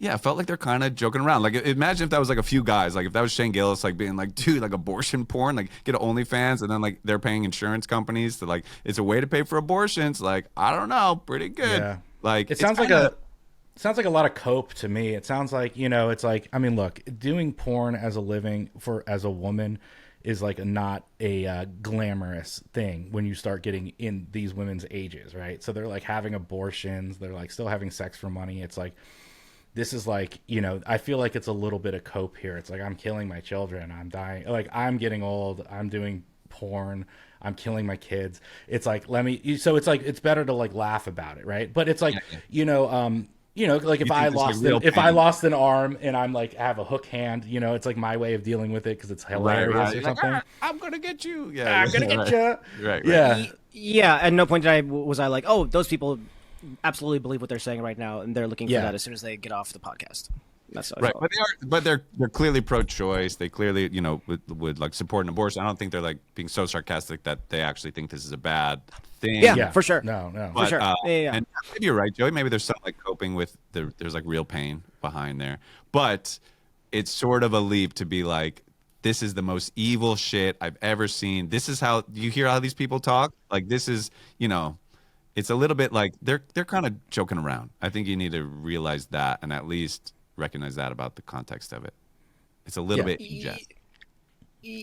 Speaker 1: Yeah, it felt like they're kind of joking around. Like, imagine if that was like a few guys, like if that was Shane Gillis, like being like, dude, like abortion porn, like get OnlyFans, and then like they're paying insurance companies to like, it's a way to pay for abortions. Like, I don't know, pretty good.
Speaker 3: Yeah.
Speaker 1: Like,
Speaker 3: It sounds like a lot of cope to me. It sounds like, it's like, I mean, look, doing porn as a living as a woman is like not a glamorous thing when you start getting in these women's ages, right? So they're like having abortions, they're like still having sex for money. It's like, this is like, I feel like it's a little bit of cope here. It's like, I'm killing my children, I'm dying, like I'm getting old, I'm doing porn, I'm killing my kids. It's like, so it's like, it's better to like laugh about it, right? But it's like, like if I lost an arm and I'm like, I have a hook hand, it's like my way of dealing with it because it's hilarious
Speaker 1: right.
Speaker 3: or
Speaker 1: Like,
Speaker 3: something.
Speaker 1: I'm gonna get you. Yeah,
Speaker 3: I'm gonna get you.
Speaker 1: Right.
Speaker 3: Yeah.
Speaker 2: Yeah, at no point was I like, oh, those people absolutely believe what they're saying right now, and they're looking for that as soon as they get off the podcast. That's how I
Speaker 1: Right,
Speaker 2: felt.
Speaker 1: but they're clearly pro-choice. They clearly, would like support an abortion. I don't think they're like being so sarcastic that they actually think this is a bad thing.
Speaker 2: Yeah, for sure.
Speaker 3: No.
Speaker 1: But,
Speaker 2: for sure. Yeah.
Speaker 1: And maybe you're right, Joey. Maybe there's some like coping with there's like real pain behind there. But it's sort of a leap to be like, this is the most evil shit I've ever seen. This is how you hear how these people talk. Like this is, it's a little bit like they're kind of joking around. I think you need to realize that and at least recognize that about the context of it. It's a little bit in jest.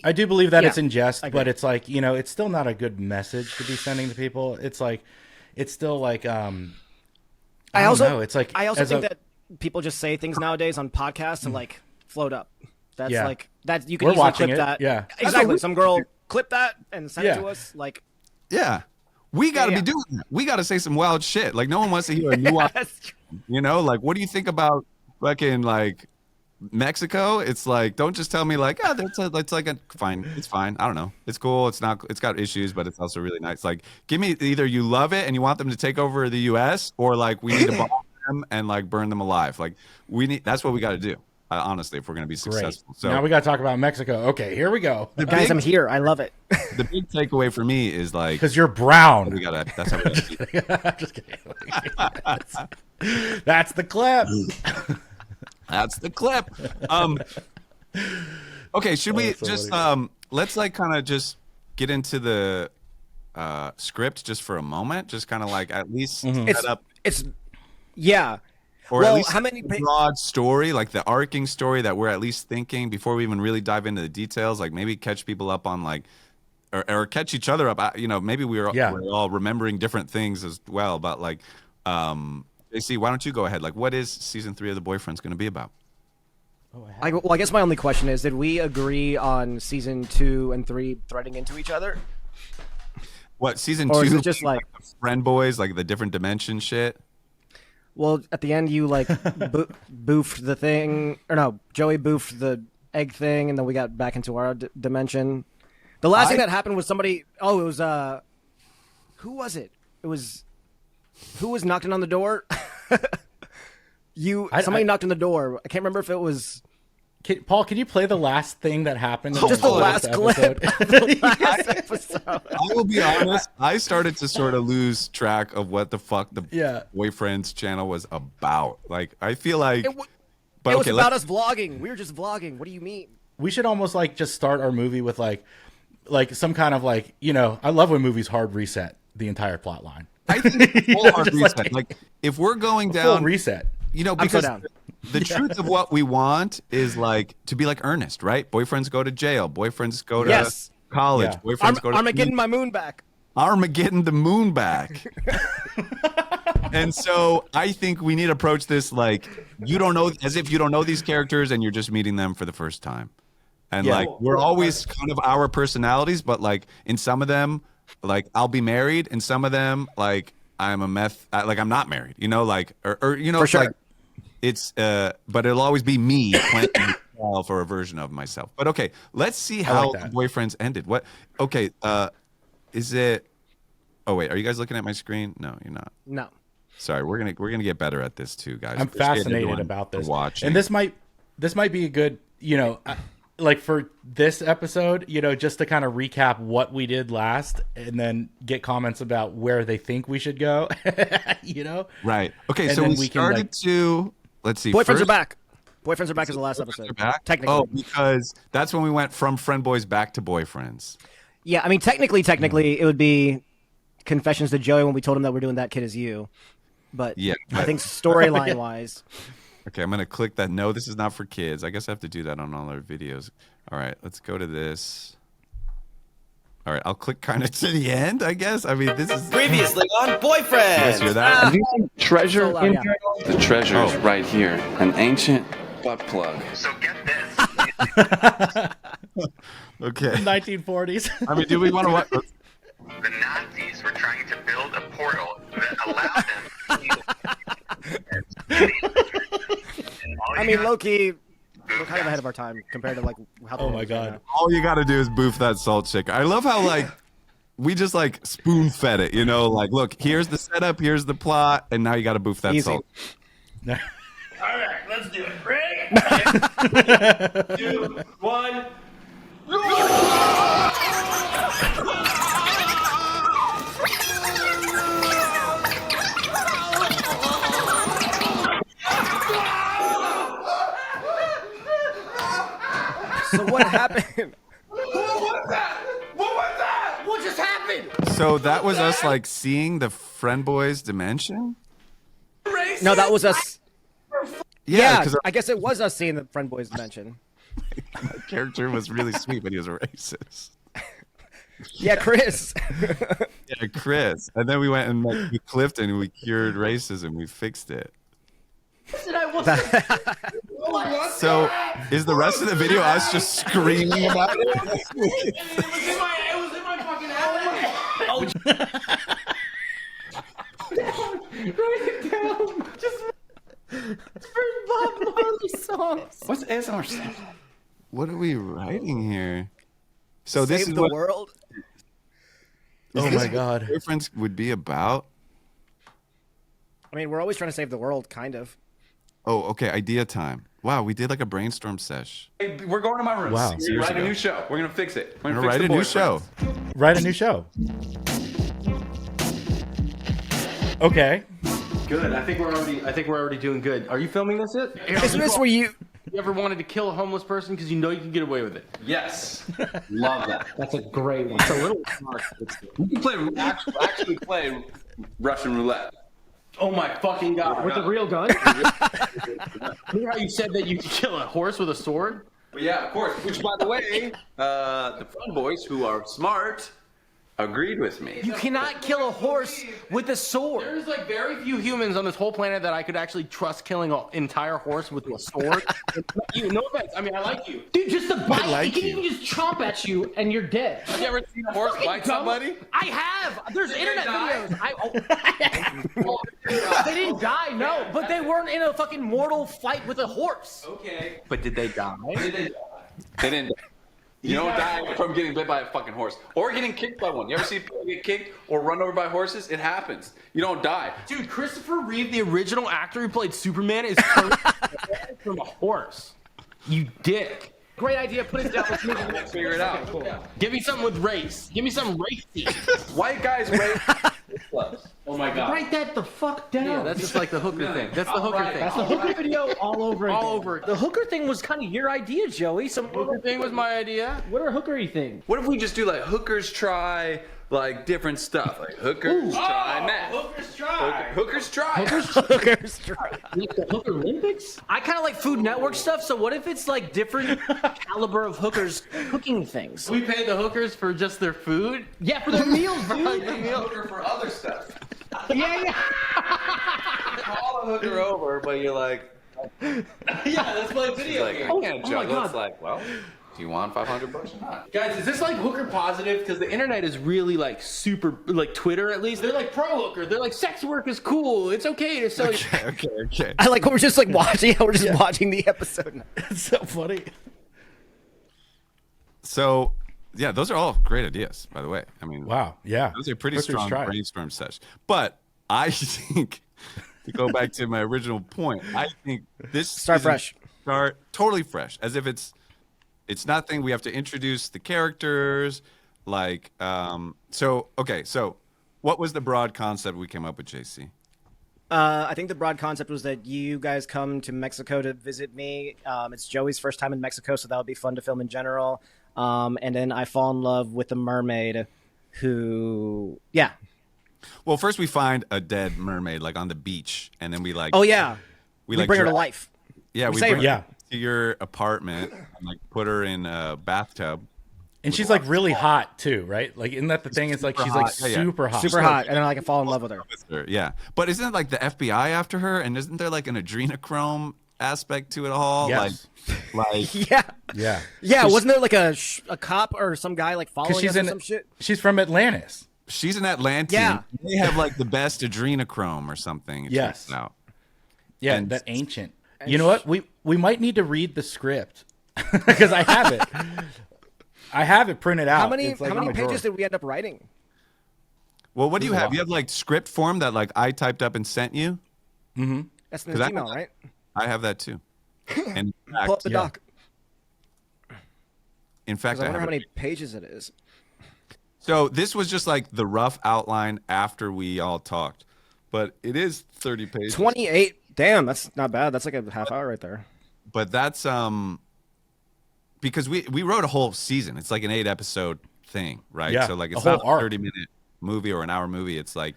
Speaker 3: I do believe that it's in jest, but it's like, it's still not a good message to be sending to people. It's like, it's still like, I also know. It's like,
Speaker 2: I also think that people just say things nowadays on podcasts and like float up. That's like that you can
Speaker 3: We're
Speaker 2: easily
Speaker 3: watching
Speaker 2: clip
Speaker 3: it.
Speaker 2: that.
Speaker 3: Yeah,
Speaker 2: exactly. Some girl clip that and send it to us. Like,
Speaker 1: yeah, we got to be doing that. We got to say some wild shit. Like no one wants to hear a nuance. Like what do you think about fucking like Mexico? It's like, don't just tell me like, it's like a fine. It's fine. I don't know. It's cool. It's not. It's got issues, but it's also really nice. Like, give me either you love it and you want them to take over the U.S. or like we need to bomb them and like burn them alive. Like that's what we got to do. Honestly, if we're going to be successful. So
Speaker 3: now we got to talk about Mexico. Okay, here we go.
Speaker 2: Guys, I'm here. I love it.
Speaker 1: The big takeaway for me is like,
Speaker 3: because you're brown.
Speaker 1: We gotta. That's how we gotta.
Speaker 3: Just kidding. That's the clip.
Speaker 1: That's the clip. Okay, should we just let's like kind of just get into the script just for a moment, just kind of like at least set up. Or at least
Speaker 2: how many
Speaker 1: broad story, like the arcing story that we're at least thinking before we even really dive into the details. Like maybe catch people up on like, or catch each other up. Maybe we're all remembering different things as well. But like, JC, why don't you go ahead? Like, what is season 3 of The Boyfriend's going to be about?
Speaker 2: I guess my only question is, did we agree on season 2 and 3 threading into each other?
Speaker 1: What, season
Speaker 2: or
Speaker 1: 2?
Speaker 2: Is it just like
Speaker 1: friend boys, like the different dimension shit?
Speaker 2: Well, at the end, you like boofed the thing, or no, Joey boofed the egg thing, and then we got back into our dimension. The last thing that happened was somebody. Oh, it was who was it? It was who was knocking on the door. Somebody knocked on the door. I can't remember if it was.
Speaker 3: Paul, can you play the last thing that happened?
Speaker 2: Just the last clip. The last episode.
Speaker 1: I will be honest. I started to sort of lose track of what the fuck the Boyfriend's channel was about. Like, I feel like,
Speaker 2: it was about us vlogging. We were just vlogging. What do you mean?
Speaker 3: We should almost like just start our movie with like some kind of like, I love when movies hard reset the entire plot line.
Speaker 1: I think full hard reset. Like if we're going down
Speaker 3: full reset.
Speaker 1: you know,
Speaker 2: I'm so
Speaker 1: because
Speaker 2: down.
Speaker 1: the truth of what we want is like to be like Ernest, right? Boyfriends go to jail, boyfriends go to
Speaker 2: Yes.
Speaker 1: college,
Speaker 3: Yeah.
Speaker 1: boyfriends go to
Speaker 2: Armageddon my moon back.
Speaker 1: Armageddon the moon back. And so I think we need to approach this like you don't know, as if you don't know these characters and you're just meeting them for the first time. And
Speaker 3: Yeah.
Speaker 1: like we're always kind of our personalities, but like in some of them, like I'll be married, in some of them, like I'm I'm not married, you know, like or you know,
Speaker 2: For sure.
Speaker 1: like it's but it'll always be me playing myself or a version of myself. But okay, let's see how
Speaker 3: that.
Speaker 1: the boyfriends ended. What? Okay, is it? Oh wait, are you guys looking at my screen? No, you're not.
Speaker 2: No.
Speaker 1: Sorry, we're gonna get better at this too, guys.
Speaker 3: I'm
Speaker 1: Appreciate
Speaker 3: fascinated
Speaker 1: everyone
Speaker 3: about
Speaker 1: for
Speaker 3: this.
Speaker 1: watching.
Speaker 3: And this might be a good, you know, like for this episode, you know, just to kind of recap what we did last and then get comments about where they think we should go, you know?
Speaker 1: Right. Okay,
Speaker 3: And
Speaker 1: so
Speaker 3: then
Speaker 1: we
Speaker 3: we can,
Speaker 1: started
Speaker 3: like-
Speaker 1: to let's see.
Speaker 2: Boyfriends
Speaker 1: first,
Speaker 2: are back. Boyfriends are back is the last
Speaker 1: Boyfriends
Speaker 2: episode.
Speaker 1: are back?
Speaker 2: Technically.
Speaker 1: Oh, because that's when we went from friend boys back to boyfriends.
Speaker 2: Yeah, I mean, technically, it would be Confessions to Joey when we told him that we're doing That Kid Is You. But
Speaker 1: Yeah,
Speaker 2: I
Speaker 1: but-
Speaker 2: think storyline wise,
Speaker 1: Okay, I'm gonna click that. No, this is not for kids. I guess I have to do that on all our videos. All right, let's go to this. All right, I'll click kind of to the end. I guess. I mean, this is.
Speaker 6: Previously on
Speaker 1: You guys
Speaker 6: Boyfriend.
Speaker 1: hear that?
Speaker 7: Treasure
Speaker 2: So loud,
Speaker 7: in
Speaker 2: yeah.
Speaker 7: here? The treasure's
Speaker 1: Oh.
Speaker 7: right here. An ancient butt plug.
Speaker 8: So get this.
Speaker 1: Okay.
Speaker 3: 1940s.
Speaker 1: I mean, do we want to watch?
Speaker 8: The Nazis were trying to build a portal that allowed them
Speaker 2: I mean, low key, we're kind of ahead of our time compared to like how. the
Speaker 3: Oh
Speaker 2: world
Speaker 3: my
Speaker 2: is right
Speaker 3: God.
Speaker 2: now.
Speaker 1: All you got to do is boof that salt shaker. I love how like we just like spoon fed it. You know, like look, here's the setup, here's the plot, and now you got to boof that
Speaker 2: Easy.
Speaker 1: salt.
Speaker 6: All right, let's do it. Ready? 2, 1.
Speaker 2: So what happened?
Speaker 6: What just happened?
Speaker 1: So that was us like seeing the friend boys dimension.
Speaker 2: No, that was us.
Speaker 1: Yeah,
Speaker 2: Yeah,
Speaker 1: because
Speaker 2: I guess it was us seeing the Friend Boys dimension.
Speaker 1: our character was really sweet, but he was racist.
Speaker 2: Yeah, Chris.
Speaker 1: Yeah, Chris. And then we went and met with Clifton and we cured racism. We fixed it. So is the rest of the video us just screaming about it?
Speaker 6: It was in my fucking helmet.
Speaker 7: What's ASMR stand?
Speaker 1: What are we writing here? So this
Speaker 2: Save
Speaker 1: is
Speaker 2: the
Speaker 1: what
Speaker 2: world.
Speaker 3: Oh my God.
Speaker 1: boyfriends would be about.
Speaker 2: I mean, we're always trying to save the world, kind of.
Speaker 1: Oh, okay. Idea time. Wow, we did like a brainstorm sesh.
Speaker 7: Hey, we're going to my room.
Speaker 3: Wow.
Speaker 7: We're gonna write a new show. We're gonna fix it. We're
Speaker 1: We're
Speaker 7: gonna
Speaker 1: gonna
Speaker 7: fix
Speaker 1: write a
Speaker 7: the
Speaker 1: new show.
Speaker 7: boyfriends.
Speaker 3: Write a new show. Okay.
Speaker 9: Good. I think we're already doing good. Are you filming this yet?
Speaker 2: Isn't this where you?
Speaker 9: You ever wanted to kill a homeless person because you know you can get away with it?
Speaker 7: Yes. Love that.
Speaker 9: That's a great one. It's a little dark.
Speaker 7: We can play actually play Russian roulette.
Speaker 9: Oh my fucking god! With the real gun? Remember how you said that you could kill a horse with a sword?
Speaker 7: But yeah, of course. Which, by the way, the fun boys who are smart agreed with me.
Speaker 9: You cannot kill a horse with a sword. There's like very few humans on this whole planet that I could actually trust killing an entire horse with a sword. You, no offense. I mean, I like you.
Speaker 10: Dude, just the bite.
Speaker 1: like
Speaker 10: It can
Speaker 1: you.
Speaker 10: even just chomp at you and you're dead.
Speaker 7: Have you ever seen a horse bite somebody?
Speaker 9: I have. There's internet
Speaker 7: die?
Speaker 9: videos. They didn't die, no, but they weren't in a fucking mortal fight with a horse.
Speaker 7: Okay.
Speaker 9: But did they die?
Speaker 7: They didn't die. You don't die from getting bit by a fucking horse or getting kicked by one. You ever see people get kicked or run over by horses? It happens. You don't die.
Speaker 9: Dude, Christopher Reeve, the original actor who played Superman, is from a horse. You dick.
Speaker 10: Great idea. Put it down. Let's move it.
Speaker 7: Figure it out.
Speaker 9: Give me something with race. Give me something racy.
Speaker 7: White guys race clubs. Oh
Speaker 6: my god.
Speaker 10: Write that the fuck down.
Speaker 9: Yeah, that's just like the hooker thing. That's the hooker thing.
Speaker 10: That's the hooker video all over again.
Speaker 9: All over.
Speaker 10: The hooker thing was kind of your idea, Joey. Some
Speaker 9: Hooker thing was my idea.
Speaker 10: What are hookery things?
Speaker 7: What if we just do like hookers try like different stuff? Like hookers try meth.
Speaker 6: Hookers try.
Speaker 7: Hookers try.
Speaker 2: Hookers try.
Speaker 10: Like the Hooker Olympics? I kind of like Food Network stuff, so what if it's like different caliber of hookers cooking things?
Speaker 9: We pay the hookers for just their food.
Speaker 10: Yeah, for their meals, dude.
Speaker 7: Hooker for other stuff.
Speaker 10: Yeah.
Speaker 7: Call a hooker over, but you're like,
Speaker 6: Yeah, let's play video
Speaker 7: like
Speaker 6: game.
Speaker 7: I can't
Speaker 10: oh my
Speaker 7: juggle.
Speaker 10: God.
Speaker 7: It's like, well, do you want $500 or not?
Speaker 9: Guys, is this like hooker positive? Because the internet is really like super, like Twitter at least. They're like pro hooker. They're like sex work is cool. It's okay to sell.
Speaker 1: Okay.
Speaker 2: I like we're just like watching. We're just watching the episode now.
Speaker 3: It's so funny.
Speaker 1: So, yeah, those are all great ideas, by the way. I mean,
Speaker 3: Wow. Yeah.
Speaker 1: those are pretty
Speaker 3: Hookers
Speaker 1: strong
Speaker 3: try.
Speaker 1: brainstorm sessions. But I think, to go back to my original point, I think this
Speaker 2: Start
Speaker 1: season
Speaker 2: fresh.
Speaker 1: start totally fresh, as if it's nothing. We have to introduce the characters, like So what was the broad concept we came up with, JC?
Speaker 2: I think the broad concept was that you guys come to Mexico to visit me. It's Joey's first time in Mexico, so that would be fun to film in general. And then I fall in love with a mermaid who, yeah.
Speaker 1: Well, first we find a dead mermaid like on the beach, and then we like
Speaker 2: Oh, yeah. We
Speaker 1: like
Speaker 2: bring her to
Speaker 1: dra-
Speaker 2: life.
Speaker 1: Yeah,
Speaker 2: We
Speaker 1: we
Speaker 2: save
Speaker 1: bring
Speaker 2: her.
Speaker 1: her to your apartment and like put her in a bathtub.
Speaker 3: And she's like really hot too, right? Like, isn't that the thing? It's like
Speaker 1: super
Speaker 3: she's like
Speaker 1: hot. Yeah, yeah.
Speaker 3: super hot.
Speaker 2: Super hot. And then I can fall in love with her.
Speaker 1: Yeah, but isn't it like the FBI after her? And isn't there like an adrenochrome aspect to it all?
Speaker 3: Yes.
Speaker 1: Like
Speaker 2: Yeah.
Speaker 3: Yeah.
Speaker 2: Yeah, wasn't there like a cop or some guy like following
Speaker 3: Because
Speaker 2: us or some shit?
Speaker 3: she's from Atlantis.
Speaker 1: she's an Atlantean.
Speaker 2: Yeah.
Speaker 1: They have like the best adrenochrome or something. It
Speaker 3: Yes.
Speaker 1: turns out.
Speaker 3: Yeah,
Speaker 1: And-
Speaker 3: that ancient. You know what? We might need to read the script because I have it. I have it printed out.
Speaker 2: How many
Speaker 3: It's, like,
Speaker 2: how
Speaker 3: in
Speaker 2: many
Speaker 3: my drawer.
Speaker 2: pages did we end up writing?
Speaker 1: Well, what do you
Speaker 3: There's a
Speaker 1: have?
Speaker 3: lot.
Speaker 1: You have like script form that like I typed up and sent you.
Speaker 2: That's in the
Speaker 1: 'Cause I-
Speaker 2: email, right?
Speaker 1: I have that too. And in
Speaker 2: Pull up
Speaker 1: fact,
Speaker 2: the
Speaker 3: yeah.
Speaker 2: doc.
Speaker 1: in fact,
Speaker 2: 'Cause I
Speaker 1: I
Speaker 2: wonder
Speaker 1: have
Speaker 2: how
Speaker 1: it.
Speaker 2: many pages it is.
Speaker 1: So this was just like the rough outline after we all talked, but it is 30 pages.
Speaker 2: 28. Damn, that's not bad. That's like a half hour right there.
Speaker 1: But that's because we wrote a whole season. It's like an 8-episode thing, right?
Speaker 3: Yeah,
Speaker 1: So like
Speaker 3: a
Speaker 1: it's
Speaker 3: whole
Speaker 1: not a
Speaker 3: arc.
Speaker 1: 30-minute movie or an hour movie. It's like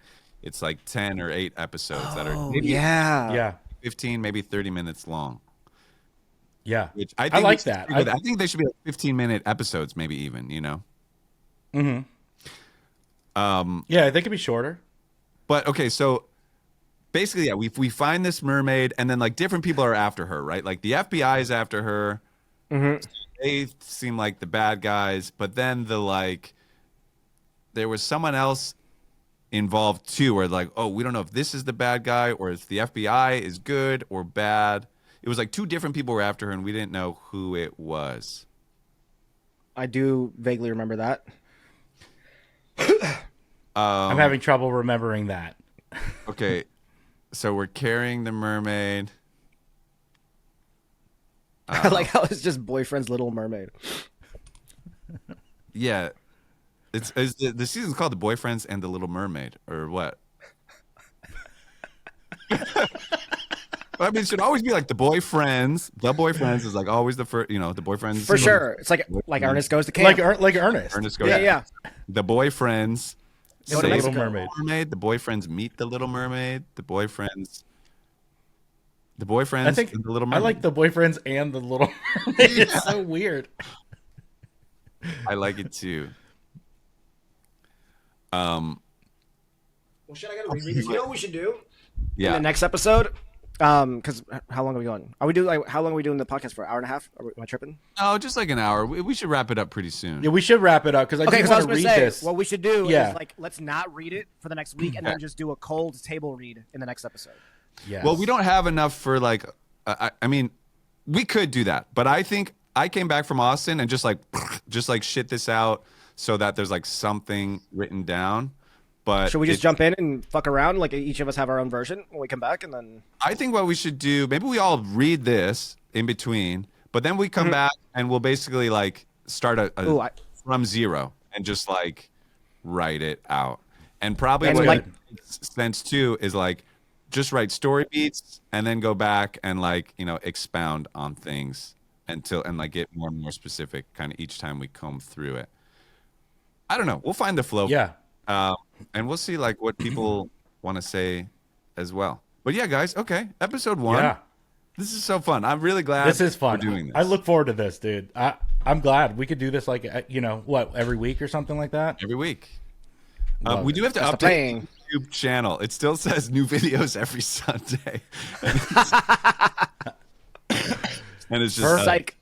Speaker 1: 10 or 8 episodes that are maybe
Speaker 2: Yeah.
Speaker 3: Yeah.
Speaker 1: 15, maybe 30 minutes long.
Speaker 3: Yeah.
Speaker 1: Which I
Speaker 3: I
Speaker 1: think
Speaker 3: like
Speaker 1: should
Speaker 3: that.
Speaker 1: stick with- I think they should be like 15-minute episodes, maybe even.
Speaker 3: Yeah, they could be shorter.
Speaker 1: But okay, so basically, yeah, we find this mermaid, and then like different people are after her, right? Like the FBI is after her. They seem like the bad guys, but then there was someone else involved too, where like, oh, we don't know if this is the bad guy or if the FBI is good or bad. It was like 2 different people were after her, and we didn't know who it was.
Speaker 2: I do vaguely remember that.
Speaker 3: I'm having trouble remembering that.
Speaker 1: Okay, so we're carrying the mermaid.
Speaker 2: I like how it's just boyfriend's Little Mermaid.
Speaker 1: Yeah, it's the season's called The Boyfriends and the Little Mermaid, or what? I mean, it should always be like the boyfriends. The boyfriends is like always the first, the boyfriends
Speaker 2: For sure. It's like Ernest goes to camp.
Speaker 3: Like Ernest.
Speaker 1: Ernest goes.
Speaker 2: Yeah.
Speaker 1: The boyfriends
Speaker 2: Go to
Speaker 1: save
Speaker 2: Mexico.
Speaker 1: the Little Mermaid. The boyfriends meet the Little Mermaid. The boyfriends.
Speaker 3: I think
Speaker 1: and the Little
Speaker 3: I
Speaker 1: Mermaid.
Speaker 3: like the boyfriends and the little mermaid. It's so weird.
Speaker 1: I like it too.
Speaker 2: Well, shit, I gotta reread this. You know what we should do? In
Speaker 1: Yeah.
Speaker 2: the next episode? Because how long are we going? How long are we doing the podcast for? Hour and a half? Am I tripping?
Speaker 1: Oh, just like an hour. We should wrap it up pretty soon.
Speaker 3: Yeah, we should wrap it up because I
Speaker 2: Okay,
Speaker 3: do
Speaker 2: because I was
Speaker 3: want to
Speaker 2: gonna
Speaker 3: read
Speaker 2: say
Speaker 3: this.
Speaker 2: what we should do
Speaker 3: Yeah.
Speaker 2: is like let's not read it for the next week and then just do a cold table read in the next episode.
Speaker 3: Yes.
Speaker 1: Well, we don't have enough for like. I mean, we could do that, but I think I came back from Austin and just like shit this out so that there's like something written down. But
Speaker 2: Should we just jump in and fuck around? Like each of us have our own version when we come back, and then
Speaker 1: I think what we should do, maybe we all read this in between, but then we come back and we'll basically like start from zero and just like write it out. And probably
Speaker 2: And
Speaker 1: what
Speaker 2: like-
Speaker 1: we sense too is like just write story beats and then go back and like expound on things and like get more and more specific kind of each time we comb through it. I don't know. We'll find the flow.
Speaker 3: Yeah.
Speaker 1: And we'll see like what people want to say as well. But yeah, guys. Okay, episode 1.
Speaker 3: Yeah.
Speaker 1: This is so fun. I'm really glad
Speaker 3: This is fun.
Speaker 1: we're doing this.
Speaker 3: I look forward to this, dude. I'm glad we could do this like every week or something like that.
Speaker 1: Every week.
Speaker 3: Love
Speaker 1: We
Speaker 3: it.
Speaker 1: do have to
Speaker 2: That's the
Speaker 1: update
Speaker 2: plan.
Speaker 1: the YouTube channel. It still says new videos every Sunday. And it's just
Speaker 2: Psych.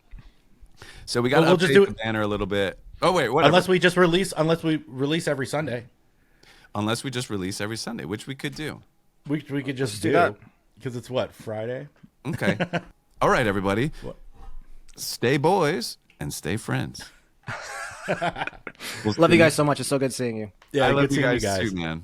Speaker 1: so we got to
Speaker 3: We'll
Speaker 1: update
Speaker 3: just do
Speaker 1: the
Speaker 3: it-
Speaker 1: banner a little bit. Oh wait, whatever.
Speaker 3: Unless we release every Sunday.
Speaker 1: Unless we just release every Sunday, which we could do.
Speaker 3: We could just
Speaker 2: do
Speaker 3: do
Speaker 2: that.
Speaker 3: because it's what, Friday?
Speaker 1: Okay. All right, everybody. Stay boys and stay friends.
Speaker 2: Love you guys so much. It's so good seeing you.
Speaker 3: Yeah,
Speaker 1: I love
Speaker 3: good
Speaker 1: you
Speaker 3: seeing
Speaker 1: guys too, man.